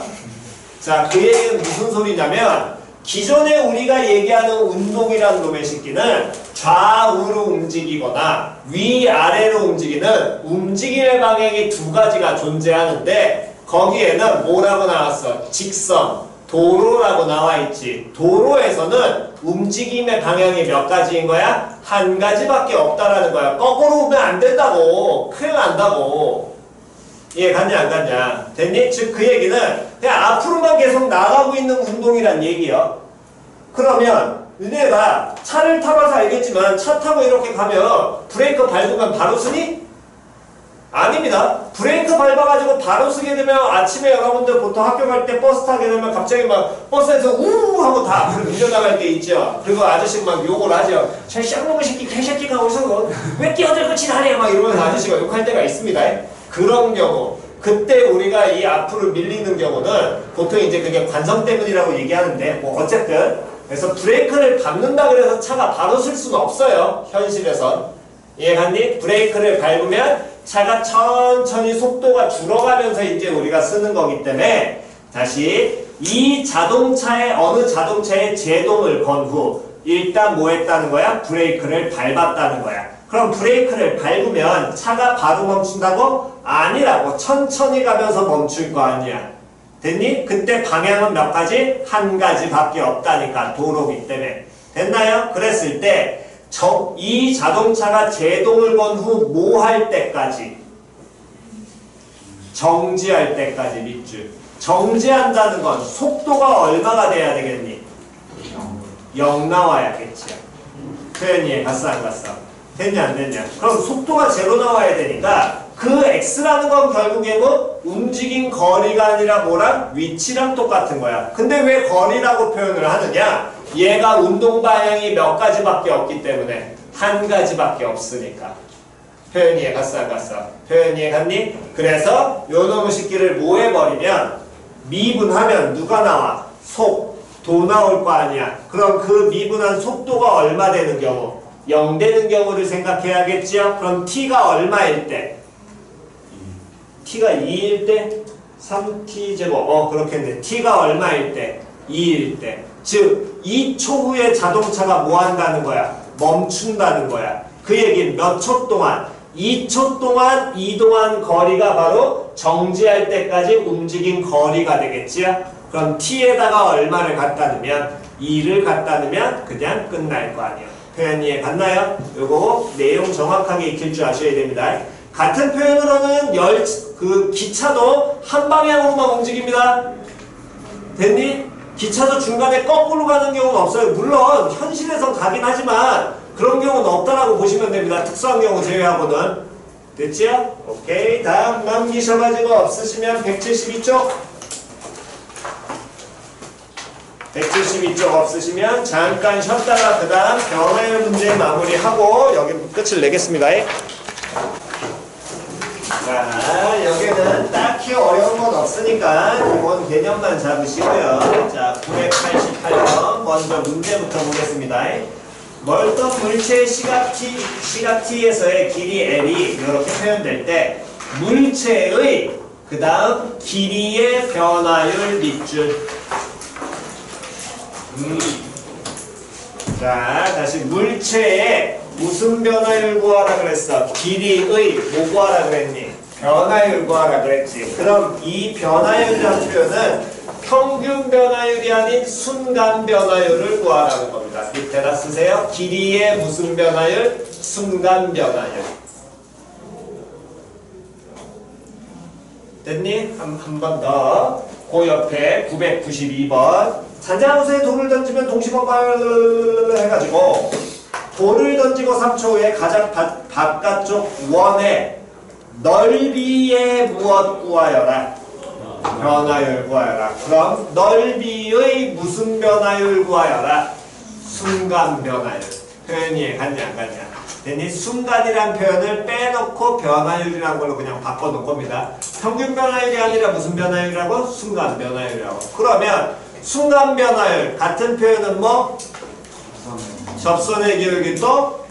자, 그 얘기는 무슨 소리냐면 기존에 우리가 얘기하는 운동이라는 놈의 새끼는 좌우로 움직이거나 위아래로 움직이는 움직임의 방향이 두 가지가 존재하는데 거기에는 뭐라고 나왔어? 직선, 도로라고 나와 있지. 도로에서는 움직임의 방향이 몇 가지인 거야? 한 가지밖에 없다라는 거야. 거꾸로 오면 안 된다고. 큰일 난다고. 이해 갔냐 안 갔냐? 됐니? 즉 그 얘기는 그냥 앞으로만 계속 나가고 있는 운동이란 얘기요. 그러면 너네가 차를 타봐서 알겠지만 차 타고 이렇게 가면 브레이크 밟으면 바로 쓰니? 아닙니다. 브레이크 밟아가지고 바로 쓰게 되면 아침에 여러분들 보통 학교 갈 때 버스 타게 되면 갑자기 막 버스에서 우우 하고 다 앞으로 밀려나갈 때 있죠. 그리고 아저씨가 막 욕을 하죠. 저 쌍놈의 새끼 개새끼가 어디서 왜 끼어들고 지나래 막 이러면서 아저씨가 욕할 때가 있습니다. 그런 경우 그때 우리가 이 앞으로 밀리는 경우는 보통 이제 그게 관성 때문이라고 얘기하는데 뭐 어쨌든 그래서 브레이크를 밟는다 그래서 차가 바로 쓸 수는 없어요. 현실에선. 이해갔니? 브레이크를 밟으면 차가 천천히 속도가 줄어가면서 이제 우리가 쓰는 거기 때문에 다시 이 자동차의 어느 자동차에 제동을 건 후 일단 뭐 했다는 거야? 브레이크를 밟았다는 거야. 그럼 브레이크를 밟으면 차가 바로 멈춘다고? 아니라고. 천천히 가면서 멈출 거 아니야. 됐니? 그때 방향은 몇 가지? 한 가지밖에 없다니까. 도로기 때문에. 됐나요? 그랬을 때 이 자동차가 제동을 건 후 뭐 할 때까지? 정지할 때까지 밑줄. 정지한다는 건 속도가 얼마가 돼야 되겠니? 0 나와야겠지. 표현이 갔어 안 갔어? 됐냐 안 됐냐? 그럼 속도가 0 나와야 되니까 그 x라는 건 결국에 뭐 움직인 거리가 아니라 뭐랑? 위치랑 똑같은 거야. 근데 왜 거리라고 표현을 하느냐? 얘가 운동 방향이 몇 가지밖에 없기 때문에 한 가지밖에 없으니까. 표현 이해 갔어 안 갔어? 표현 이해 갔니? 그래서 요 놈의 새끼를 뭐 해버리면 미분하면 누가 나와? 도 나올 거 아니야. 그럼 그 미분한 속도가 얼마 되는 경우? 0 되는 경우를 생각해야겠지요? 그럼 t가 얼마일 때? t가 2일 때? 3t 제곱 그렇겠네. t가 얼마일 때? 2일 때. 즉 2초 후에 자동차가 뭐 한다는 거야? 멈춘다는 거야. 그 얘기는 몇 초 동안? 2초 동안 이동한 거리가 바로 정지할 때까지 움직인 거리가 되겠지요? 그럼 t에다가 얼마를 갖다 넣으면? 2를 갖다 넣으면 그냥 끝날 거 아니에요. 표현 이해 갔나요? 요거 내용 정확하게 익힐 줄 아셔야 됩니다. 같은 표현으로는 기차도 한 방향으로만 움직입니다. 됐니? 기차도 중간에 거꾸로 가는 경우는 없어요. 물론 현실에선 가긴 하지만 그런 경우는 없다라고 보시면 됩니다. 특수한 경우 제외하고는. 됐지요? 오케이. 다음 넘기셔가지고 없으시면 172쪽. 172쪽 없으시면 잠깐 쉬었다가 그 다음 변화의 문제 마무리하고 여기 끝을 내겠습니다. 자, 여기는 딱히 어려운 건 없으니까 기본 개념만 잡으시고요. 자, 988번 먼저 문제부터 보겠습니다. 멀던 물체의 시각 t에서의 길이 l이 이렇게 표현될 때 물체의 그 다음 길이의 변화율 밑줄 자, 다시 물체의 무슨 변화율 구하라 그랬어? 길이의 뭐 구하라 그랬니? 변화율 구하라 그랬지. 그럼 이 변화율이라는 표현은 평균 변화율이 아닌 순간 변화율을 구하라는 겁니다. 밑에다 쓰세요. 길이의 무슨 변화율? 순간 변화율. 됐니? 한 번 더. 그 옆에 992번. 잔잔우수에 돌을 던지면 동시범발 해가지고 돌을 던지고 3초 후에 가장 바깥쪽 원의 넓이의 무엇 구하여라. 변화율 구하여라. 그럼 넓이의 무슨 변화율 구하여라. 순간 변화율. 표현이 갔냐 안 갔냐. 됐니? 순간이란 표현을 빼놓고 변화율이라는 걸로 그냥 바꿔놓은 겁니다. 평균 변화율이 아니라 무슨 변화율이라고? 순간 변화율이라고. 그러면 순간 변화율 같은 표현은 뭐? 접선의 기울기 또?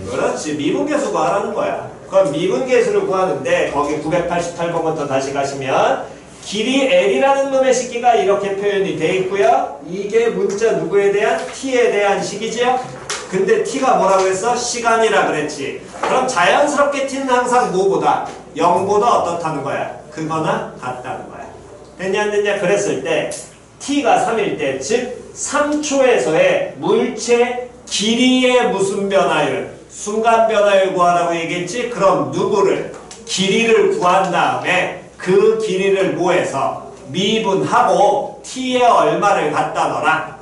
그렇지. 미분계수 구하라는 거야. 그럼 미분계수를 구하는데 거기 988번부터 다시 가시면 길이 L이라는 놈의 식기가 이렇게 표현이 돼 있고요. 이게 문자 누구에 대한? T에 대한 식이지요. 근데 T가 뭐라고 했어? 시간이라 그랬지. 그럼 자연스럽게 T는 항상 뭐보다? 0보다 어떻다는 거야? 그거나 같다는 거야. 됐냐 안 됐냐? 그랬을 때 T가 3일 때, 즉 3초에서의 물체 길이의 무슨 변화율? 순간 변화율 구하라고 얘기했지? 그럼 누구를? 길이를 구한 다음에 그 길이를 뭐해서 미분하고 T에 얼마를 갖다 넣어라?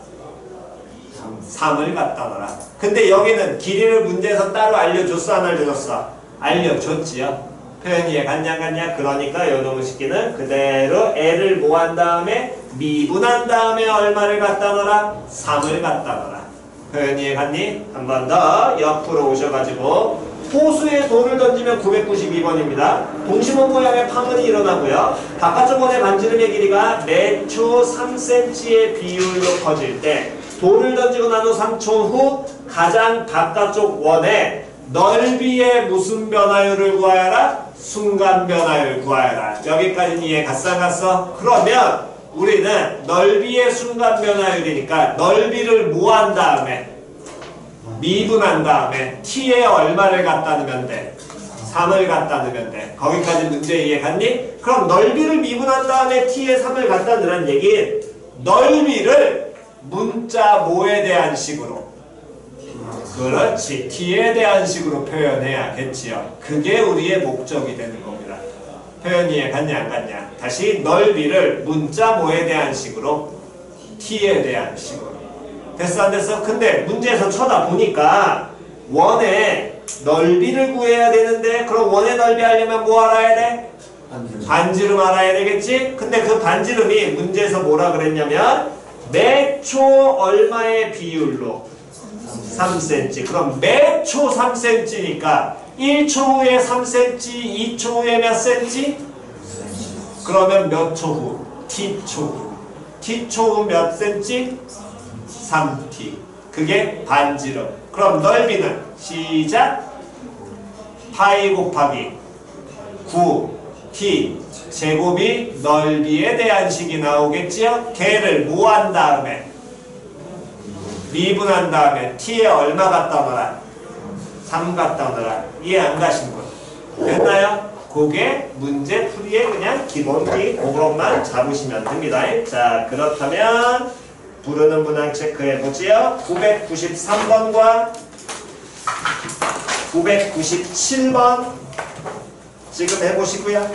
3을 갖다 넣어라. 근데 여기는 길이를 문제에서 따로 알려줬어 안 알려줬어? 알려줬지요. 표현 이해 갔냐 안 갔냐? 그러니까 요놈의 식기는 그대로 L을 뭐 한 다음에 미분한 다음에 얼마를 갖다 넣어라? 3을 갖다 넣어라. 표현 이해 갔니? 한 번 더 옆으로 오셔가지고 호수에 돌을 던지면 992번입니다. 동심원 모양의 파문이 일어나고요. 바깥쪽 원의 반지름의 길이가 매초 3cm의 비율로 커질 때 돌을 던지고 난 후 3초 후 가장 바깥쪽 원의 넓이의 무슨 변화율을 구하여라? 순간 변화율 구하여라. 여기까지는 이해 갔어 안 갔어? 그러면 우리는 넓이의 순간 변화율이니까 넓이를 뭐 한 다음에 미분한 다음에 T에 얼마를 갖다 넣으면 돼? 3을 갖다 넣으면 돼. 거기까지 문제 이해 갔니? 그럼 넓이를 미분한 다음에 T에 3을 갖다 넣으란 얘기 넓이를 문자 뭐에 대한 식으로? 그렇지. T에 대한 식으로 표현해야겠지요. 그게 우리의 목적이 되는 겁니다. 표현 이해 갔냐 안 갔냐? 다시 넓이를 문자 뭐에 대한 식으로? T에 대한 식으로. 됐어 안 됐어? 근데 문제에서 쳐다보니까 원의 넓이를 구해야 되는데 그럼 원의 넓이 하려면 뭐 알아야 돼? 반지름 알아야 되겠지? 근데 그 반지름이 문제에서 뭐라 그랬냐면 매초 얼마의 비율로? 3cm. 그럼 매초 3cm니까 1초 후에 3cm, 2초 후에 몇 cm? 그러면 몇 초 후? T초 후. T초 후 몇 cm? 3t. 그게 반지름. 그럼 넓이는 시작. 파이 곱하기 9t 제곱이 넓이에 대한 식이 나오겠지요. 걔를 뭐 한 다음에 미분한 다음에 t에 얼마 갖다 넣어라? 3 갖다 넣어라. 이해 안 가신 분? 됐나요? 그게 문제 풀이의 그냥 기본기 그것만 잡으시면 됩니다. 자, 그렇다면 부르는 문항 체크해 보지요. 993번과 997번 지금 해보시고요.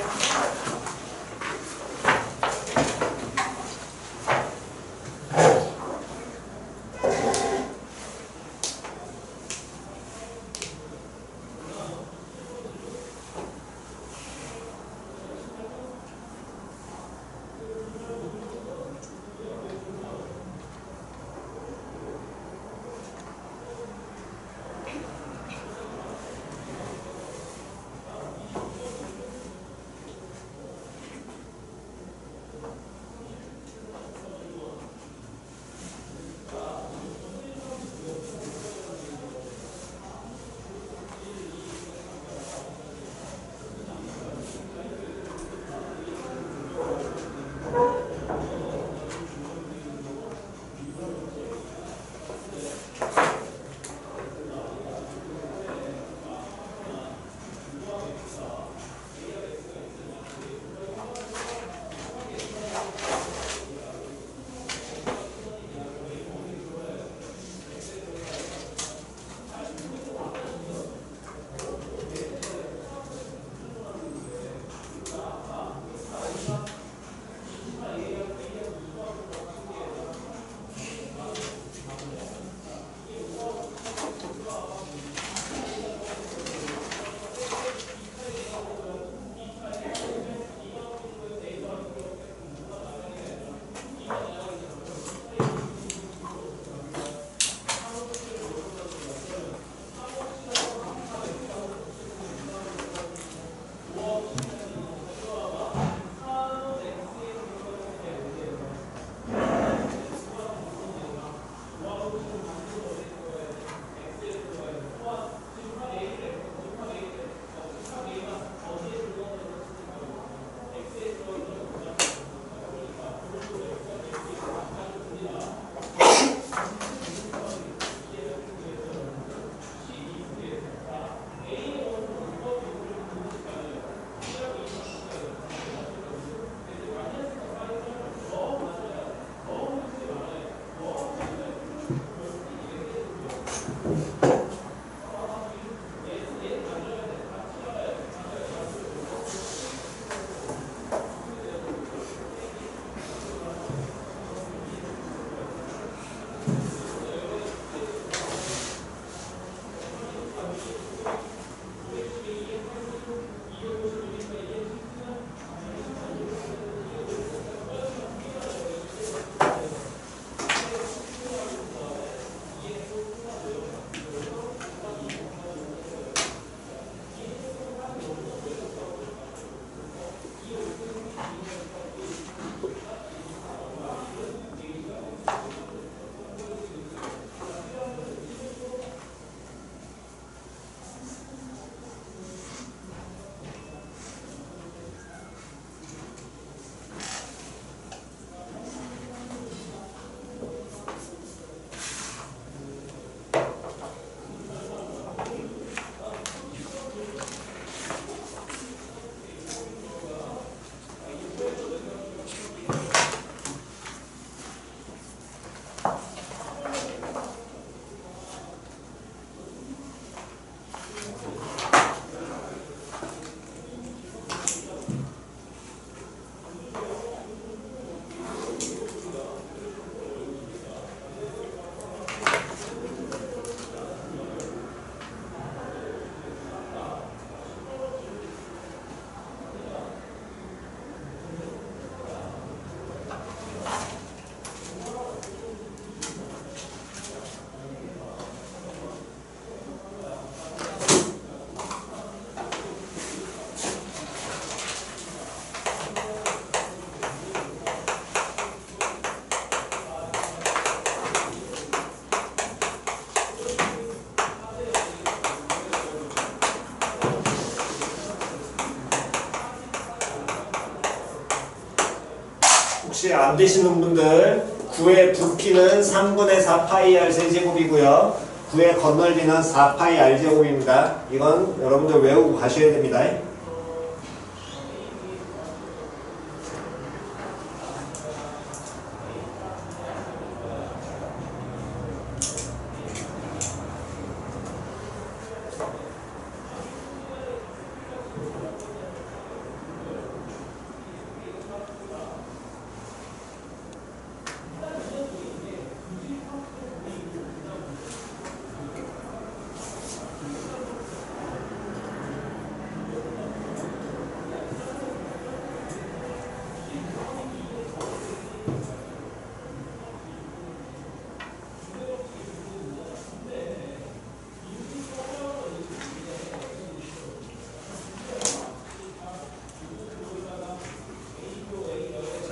혹시 안 되시는 분들 9의 부피는 3분의 4 파이 r 세제곱이고요. 9의 건널비는 4 파이 r 제곱입니다. 이건 여러분들 외우고 가셔야 됩니다.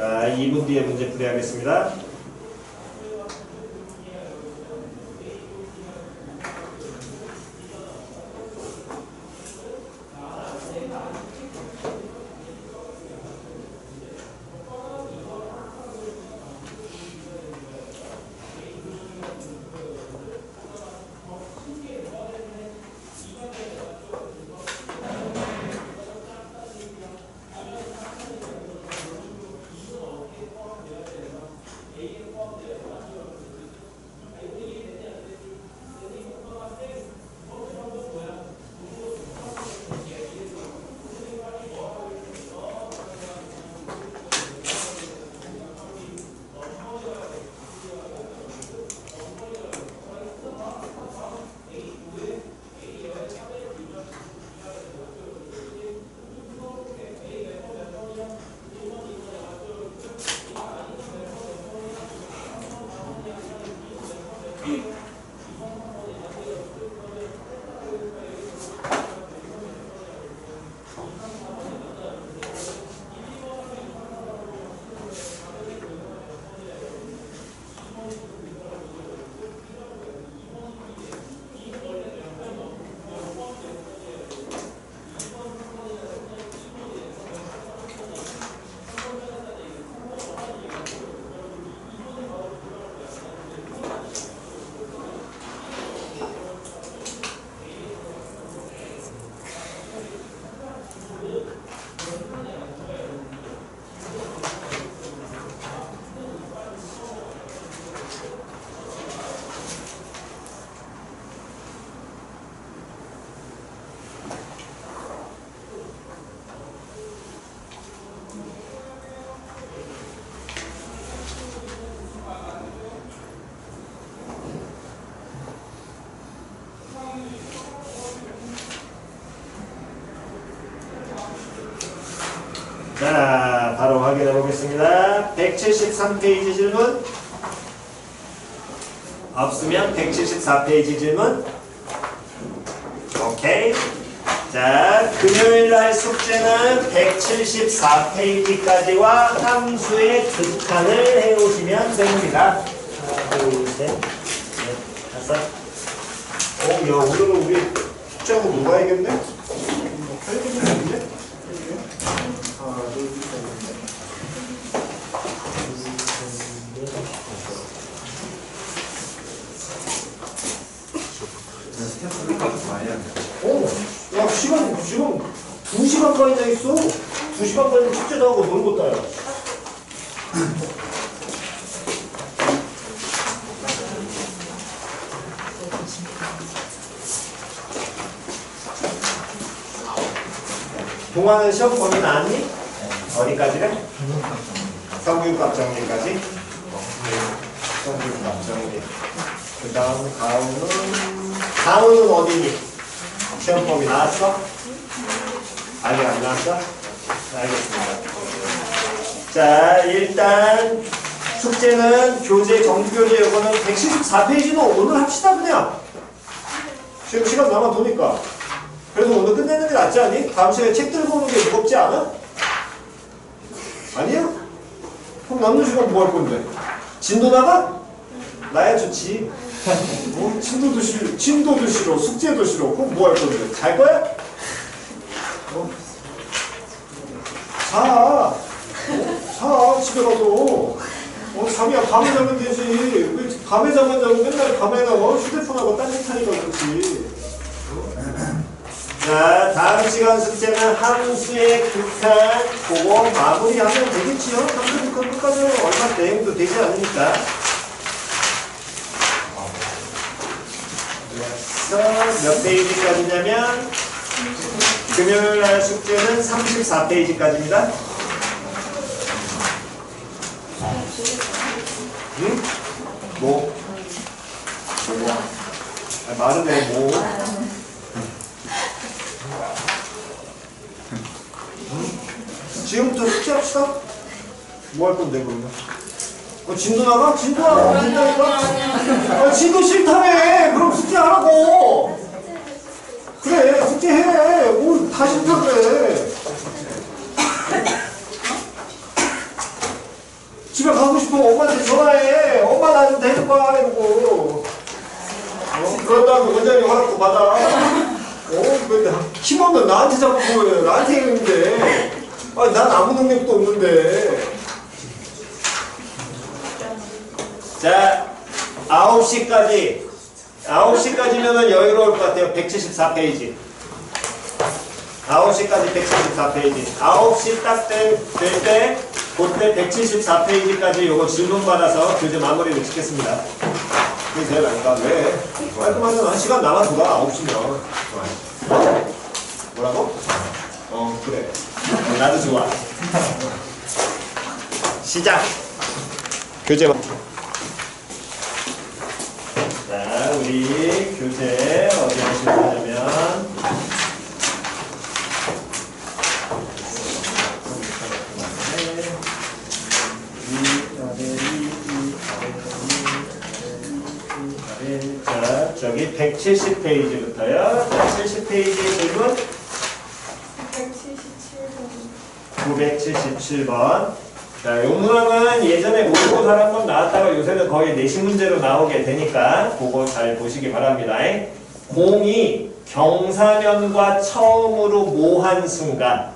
자, 2분 뒤에 문제 풀이하겠습니다. 확인해 보겠습니다. 173페이지 질문. 없으면 174페이지 질문. 오케이. 자, 금요일 날 숙제는 174페이지까지와 함수의 극한을 해오시면 됩니다. 하나, 둘, 셋, 넷, 다섯. 야, 오늘은 우리 숙제하고 누가 이겼네? 헬기는 이겼네? 하나, 둘, 셋, 야, 시간 지금 2시간까지나 있어. 2시간까지 숙제도 하고 놀고 따요. 동화는 시험 범위 나왔니? 어디까지래? 성균값 정리까지? 성균값 정리. 그 다음 가운은 어디니? 시험 범위 나왔어? 아직 안 나왔어? 알겠습니다. 자, 일단 숙제는 교재, 정규교재 요거는 174페이지는 오늘 합시다 그냥. 지금 시간 남아도니까. 그래서 오늘 끝내는 게 낫지 않니? 다음 시간에 책 들고 오는 게 무겁지 않아? 아니야? 그럼 남는 시간 뭐 할 건데? 진도 나가? 나야 좋지. 뭐 진도도 싫어, 숙제도 싫어. 그럼 뭐 할 건데? 잘 거야? 자, 집에 가서. 잠이야, 밤에 자면 되지. 왜 밤에 자면 자고 맨날 밤에나 휴대폰하고 딴짓 하니까 그렇지. 자, 다음 시간 숙제는 함수의 극한 그거 마무리하면 되겠지요? 함수의 극한 끝까지 얼마 내용도 되지 않으니까. 그래서 몇 페이지까지냐면 금요일 날 숙제는 34페이지까지입니다. 응? 뭐? 말은 해, 뭐? 지금부터 숙제합시다. 뭐 할 건데 그러면? 진도 나가? 진도 나가? 진다니까? 진도 싫다며. 그럼 숙제하라고. 그래, 숙제해. 뭘 다 싫다 그래. 집에 가고 싶으면 엄마한테 전화해. 엄마 나 좀 데려가 이러고. 그런 다음에 원장님 허락도 받아. 힘없는 나한테 자꾸 그거예요. 나한테 얘기했는데. 난 아무 능력도 없는데. 자, 9시까지면은 여유로울 것 같아요. 174페이지. 9시까지 174페이지. 9시 딱 될 때, 그때 174페이지까지 요거 질문 받아서 교재 마무리를 짓겠습니다. 그게 제일 나니까. 왜? 깔끔하잖아. 시간 남아도가 9시면. 뭐라고? 그래. 나도 좋아. 시작! 교재. 자, 우리 교재 어디 하실 거냐면, 자, 저기 170페이지부터요. 170페이지의 질문. 977번. 자, 요 문항은 예전에 모의고사 한번 나왔다가 요새는 거의 내시 문제로 나오게 되니까 그거 잘 보시기 바랍니다. 공이 경사면과 처음으로 모한 순간,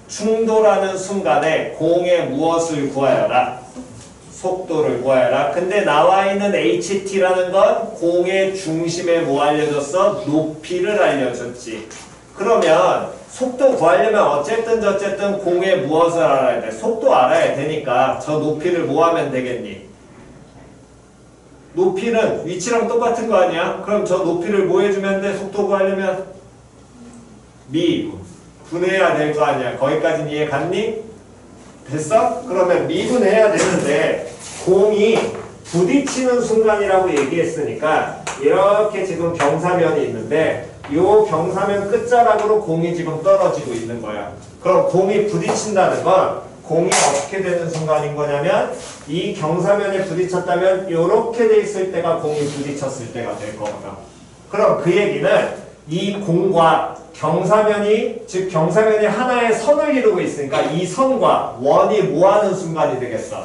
충돌하는 순간에 공의 무엇을 구하여라? 속도를 구하여라. 근데 나와 있는 HT라는 건 공의 중심에 뭐 알려줬어? 높이를 알려줬지. 그러면 속도 구하려면 어쨌든 공의 무엇을 알아야 돼? 속도 알아야 되니까 저 높이를 뭐 하면 되겠니? 높이는 위치랑 똑같은 거 아니야? 그럼 저 높이를 뭐 해주면 돼? 속도 구하려면 미분해야 될 거 아니야? 거기까지는 이해 갔니? 됐어? 그러면 미분해야 되는데 공이 부딪히는 순간이라고 얘기했으니까 이렇게 지금 경사면이 있는데 이 경사면 끝자락으로 공이 지금 떨어지고 있는 거야. 그럼 공이 부딪힌다는 건 공이 어떻게 되는 순간인 거냐면 이 경사면에 부딪혔다면 이렇게 돼 있을 때가 공이 부딪혔을 때가 될 거거든. 그럼 그 얘기는 이 공과 경사면이 즉 경사면이 하나의 선을 이루고 있으니까 이 선과 원이 뭐하는 순간이 되겠어?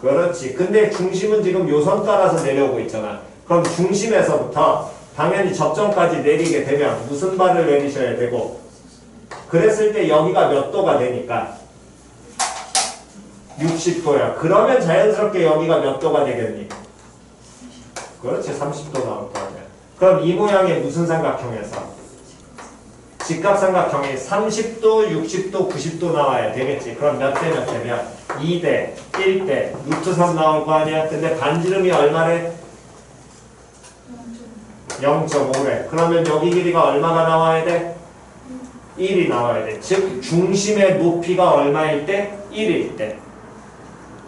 그렇지. 근데 중심은 지금 요 선 따라서 내려오고 있잖아. 그럼 중심에서부터 당연히 접점까지 내리게 되면 무슨 발을 내리셔야 되고 그랬을 때 여기가 몇 도가 되니까 60도야. 그러면 자연스럽게 여기가 몇 도가 되겠니? 그렇지. 30도 나올 거 아니야. 그럼 이 모양의 무슨 삼각형에서? 직각삼각형이 30도, 60도, 90도 나와야 되겠지. 그럼 몇 대 몇 대면? 2대, 1대, 루트 3 나올 거 아니야. 근데 반지름이 얼마래? 0.5래. 그러면 여기 길이가 얼마가 나와야 돼? 1이 나와야 돼. 즉 중심의 높이가 얼마일 때? 1일 때.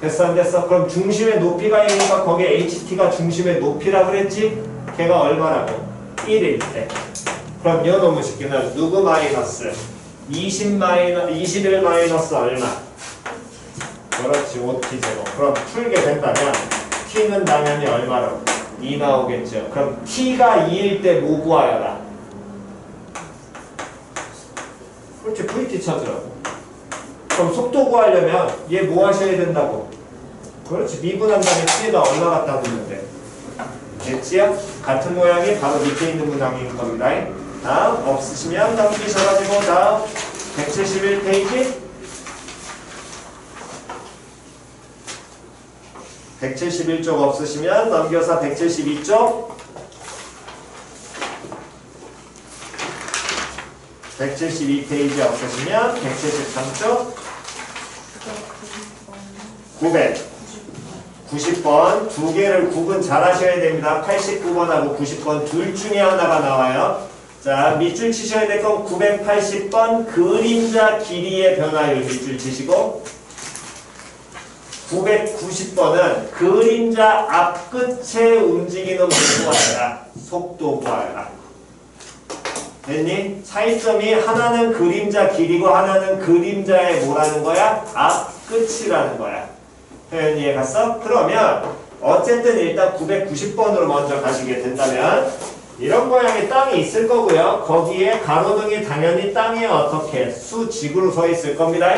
됐어 안 됐어? 그럼 중심의 높이가 1이니까 거기에 HT가 중심의 높이라고 그랬지? 걔가 얼마라고? 1일 때. 그럼 요 놈의 식기는 누구 마이너스? 21 마이너스 얼마? 그렇지 5t 제곱. 그럼 풀게 된다면 t는 당연히 얼마라고? 2 나오겠죠. 그럼 t가 2일 때 뭐 구하여라? 그렇지 VT 찾으라고. 그럼 속도 구하려면 얘 뭐 하셔야 된다고? 그렇지 미분한 다음에 t에다 얼마 갖다 놓으면 돼? 됐지요? 같은 모양이 바로 밑에 있는 문항인 겁니다. 다음 없으시면 넘기셔가지고 다음 171페이지 171쪽 없으시면 넘겨서 172쪽 172페이지 없으시면 173쪽 990번 두 개를 구분 잘 하셔야 됩니다. 89번하고 90번 둘 중에 하나가 나와요. 자, 밑줄 치셔야 될 건 980번 그림자 길이의 변화율 밑줄 치시고 990번은 그림자 앞끝에 움직이는 뭐 구하여라. 속도 구하여라. 됐니? 차이점이 하나는 그림자 길이고 하나는 그림자의 뭐라는 거야? 앞끝이라는 거야. 표현 이해 갔어? 그러면 어쨌든 일단 990번으로 먼저 가시게 된다면 이런 모양의 땅이 있을 거고요. 거기에 가로등이 당연히 땅에 어떻게 수직으로 서 있을 겁니다.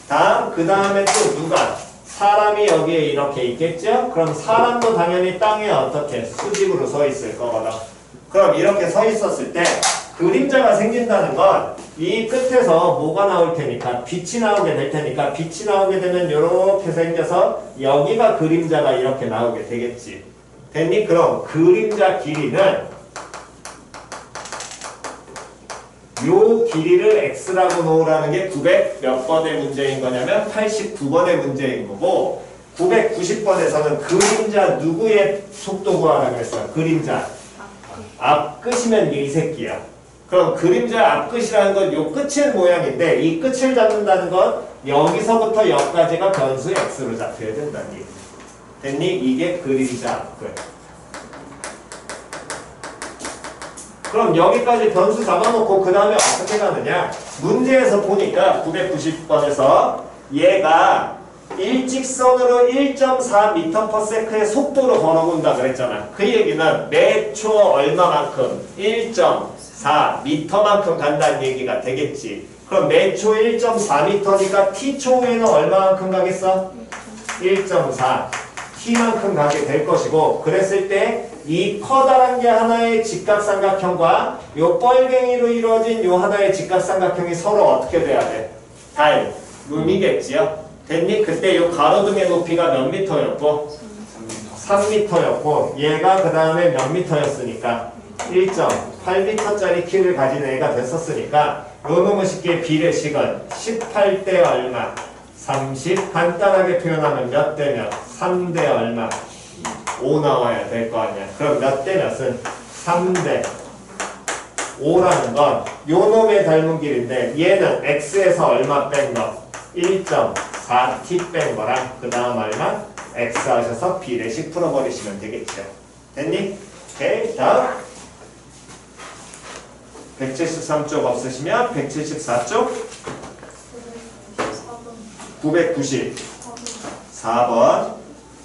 다음 그 다음에 또 누가? 사람이 여기에 이렇게 있겠죠? 그럼 사람도 당연히 땅에 어떻게 수직으로 서 있을 거거든. 그럼 이렇게 서 있었을 때 그림자가 생긴다는 건 이 끝에서 뭐가 나올 테니까 빛이 나오게 될 테니까 빛이 나오게 되면 이렇게 생겨서 여기가 그림자가 이렇게 나오게 되겠지. 됐니? 그럼 그림자 길이는 요 길이를 x라고 놓으라는 게 900 몇 번의 문제인 거냐면 89번의 문제인 거고 990번에서는 그림자 누구의 속도 구하라고 했어요. 그림자 앞끝이면 이 새끼야. 그럼 그림자 앞끝이라는 건 요 끝의 모양인데 이 끝을 잡는다는 건 여기서부터 여기까지가 변수 x로 잡혀야 된다는 얘기. 됐니? 이게 그림자 앞끝. 그럼 여기까지 변수 잡아놓고 그 다음에 어떻게 가느냐? 문제에서 보니까 990번에서 얘가 일직선으로 1.4m/s의 속도로 걸어본다 그랬잖아. 그 얘기는 매 초 얼마만큼? 1.4m만큼 간다는 얘기가 되겠지. 그럼 매 초 1.4m니까 t초에는 얼마만큼 가겠어? 1.4 t만큼 가게 될 것이고 그랬을 때 이 커다란 게 하나의 직각삼각형과 요 뻘갱이로 이루어진 요 하나의 직각삼각형이 서로 어떻게 돼야 돼? 닮음이겠지요? 됐니? 그때 요 가로등의 높이가 몇 미터였고? 3미터였고 얘가 그 다음에 몇 미터였으니까 1.8m짜리 키를 가진 애가 됐었으니까 요 놈의 쉽게 비례식은 18대 얼마? 30 간단하게 표현하면 몇 대 몇? 3대 얼마? 5 나와야 될 거 아니야. 그럼 몇 대 몇은? 3대 5라는 건 요 놈의 닮은 길인데 얘는 x에서 얼마 뺀 거? 1.4t 뺀 거랑 그 다음 얼마? x 하셔서 비례식 풀어버리시면 되겠죠. 됐니? 오케이. 다음 173쪽 없으시면 174쪽 994번.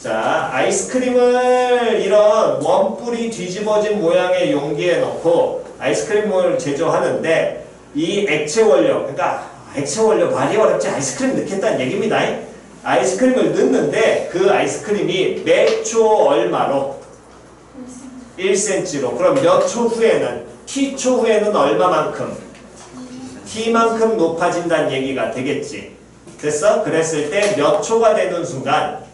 자, 아이스크림을 이런 원뿔이 뒤집어진 모양의 용기에 넣고 아이스크림을 제조하는데 이 액체 원료, 그러니까 액체 원료 말이 어렵지 아이스크림 넣겠다는 얘기입니다. 아이스크림을 넣는데 그 아이스크림이 몇 초 얼마로? 1cm로. 그럼 몇 초 후에는? t초 후에는 얼마만큼? t만큼 높아진다는 얘기가 되겠지. 됐어? 그랬을 때 몇 초가 되는 순간?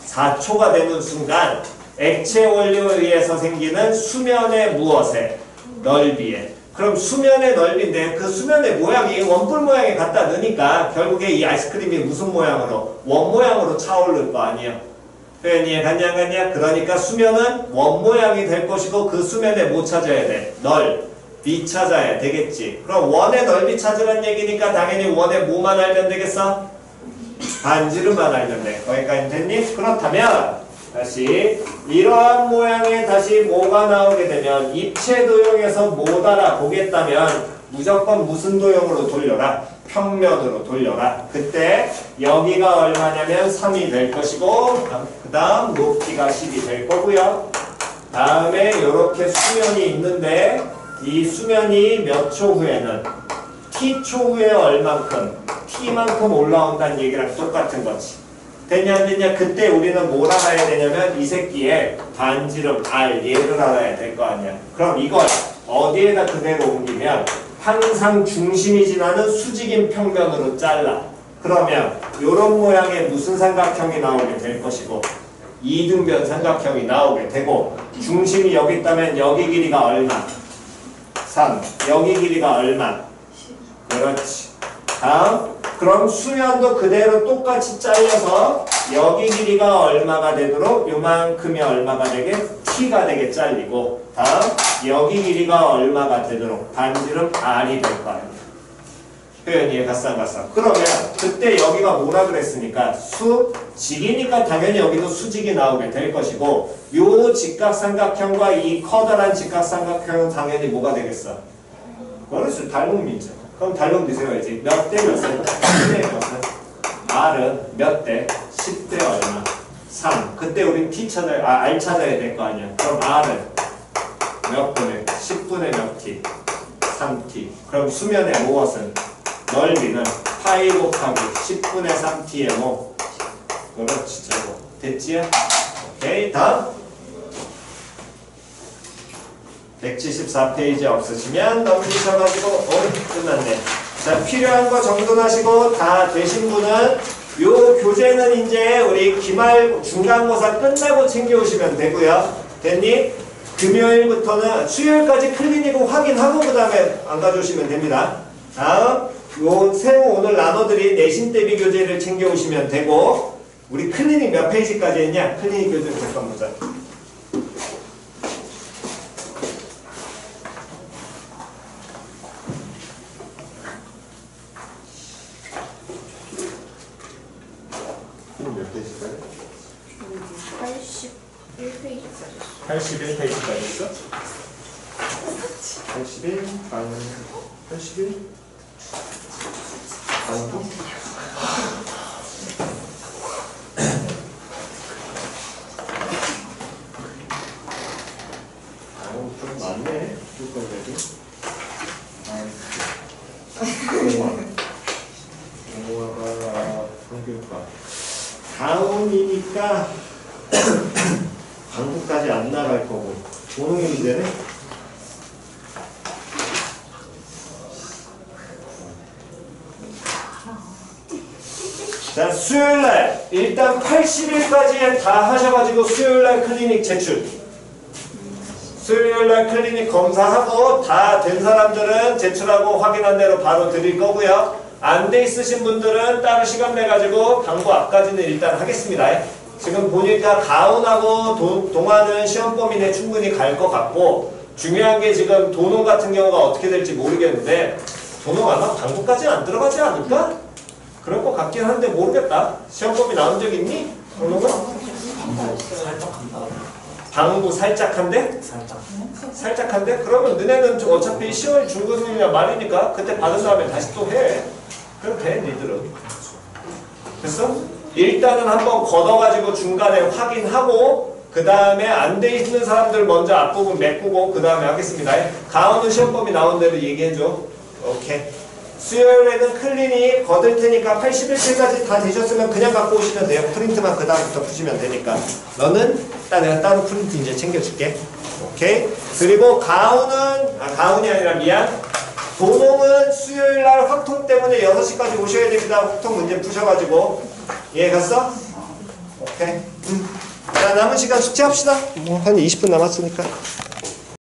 4초가 되는 순간 액체 원료에 의해서 생기는 수면의 무엇에? 넓이에. 그럼 수면의 넓이인데 그 수면의 모양이 원뿔 모양에 갖다 넣으니까 결국에 이 아이스크림이 무슨 모양으로? 원 모양으로 차오를 거 아니야. 표현이 갔냐 안 갔냐? 그러니까 수면은 원 모양이 될 것이고 그 수면에 뭐 찾아야 돼? 넓이 찾아야 되겠지. 그럼 원의 넓이 찾으란 얘기니까 당연히 원의 뭐만 알면 되겠어? 반지름만 알면 돼. 거기까지 됐니? 그렇다면 다시 이러한 모양의 다시 뭐가 나오게 되면 입체 도형에서 못 알아보겠다면 무조건 무슨 도형으로 돌려라? 평면으로 돌려라. 그때 여기가 얼마냐면 3이 될 것이고 그 다음 높이가 10이 될 거고요. 다음에 이렇게 수면이 있는데 이 수면이 몇 초 후에는 t초 후에 얼만큼 t만큼 올라온다는 얘기랑 똑같은 거지. 됐냐 안 됐냐? 그때 우리는 뭘 알아야 되냐면 이 새끼의 반지름 R 얘를 알아야 될 거 아니야. 그럼 이걸 어디에다 그대로 옮기면 항상 중심이 지나는 수직인 평면으로 잘라. 그러면 이런 모양의 무슨 삼각형이 나오게 될 것이고 이등변 삼각형이 나오게 되고 중심이 여기 있다면 여기 길이가 얼마? 3. 여기 길이가 얼마? 그렇지. 다음 그럼 수면도 그대로 똑같이 잘려서 여기 길이가 얼마가 되도록 요만큼이 얼마가 되게? t가 되게 잘리고 다음 여기 길이가 얼마가 되도록 반지름 r이 될 거 아니야. 표현이 가쌍가쌍. 그러면 그때 여기가 뭐라 그랬으니까 수직이니까 당연히 여기도 수직이 나오게 될 것이고 요 직각삼각형과 이 커다란 직각삼각형은 당연히 뭐가 되겠어? 그렇지. 닮음이죠. 그럼 닮음 되세요야지. 몇 대 몇 세? 10대 몇은? R은 몇 대? 10대 얼마? 3. 그때 우린 T 찾아야, R 찾아야 될 거 아니야. 그럼 R은 몇 분의? 10분의 몇 T? 3T. 그럼 수면의 무엇은? 넓이는 파이 곱하기 10분의 3T의 뭐? 그렇지. 저거. 됐지요? 오케이. 다음. 174페이지 없으시면 넘기셔가지고 끝났네. 자, 필요한 거 정돈하시고 다 되신 분은 요 교재는 이제 우리 기말 중간고사 끝나고 챙겨오시면 되고요. 됐니? 금요일부터는 수요일까지 클리닉을 확인하고 그 다음에 안 가져오시면 됩니다. 다음 요 새우 오늘 나눠드린 내신 대비 교재를 챙겨오시면 되고 우리 클리닉 몇 페이지까지 했냐? 클리닉 교재 잠깐 보자. 몇 페이지까지? 81페이지까지. 81페이지까지 있어? 81? 81? 반도? 좀 많네. 조건들이. 영어가 평균과 다운이니까 방구까지 안 나갈 거고 도농이 문제네. 자, 수요일날 일단 80일까지 다 하셔가지고 수요일날 클리닉 제출. 수요일날 클리닉 검사하고 다 된 사람들은 제출하고 확인한 대로 바로 드릴 거고요. 안 돼 있으신 분들은 따로 시간 내가지고 방구 앞까지는 일단 하겠습니다. 지금 보니까 가운하고 동화는 시험 범위 내 충분히 갈 것 같고 중요한 게 지금 도농 같은 경우가 어떻게 될지 모르겠는데 도농 아마 방구까지는 안 들어가지 않을까? 그럴 것 같긴 한데 모르겠다. 시험 범위 나온 적 있니? 도농은? 살짝 한다. 방구 살짝 한데? 살짝 한데? 그러면 너네는 어차피 10월 중순이냐 말이니까 그때 받은 다음에 다시 또 해. 그럼 돼, 니들은. 됐어? 일단은 한번 걷어가지고 중간에 확인하고 그 다음에 안 돼 있는 사람들 먼저 앞부분 메꾸고 그 다음에 하겠습니다. 가온은 시험범위 나온 대로 얘기해줘. 오케이. 수요일에는 클린이 거들 테니까 81페이지까지 다 되셨으면 그냥 갖고 오시면 돼요. 프린트만 그 다음부터 푸시면 되니까. 너는 내가 따로 프린트 이제 챙겨줄게. 오케이. 그리고 가온이 아니라 미안. 도농은 수요일날 확통 때문에 6시까지 오셔야 됩니다. 확통 문제 푸셔가지고. 이해 갔어? 오케이. 자, 남은 시간 숙제합시다. 뭐 한 20분 남았으니까.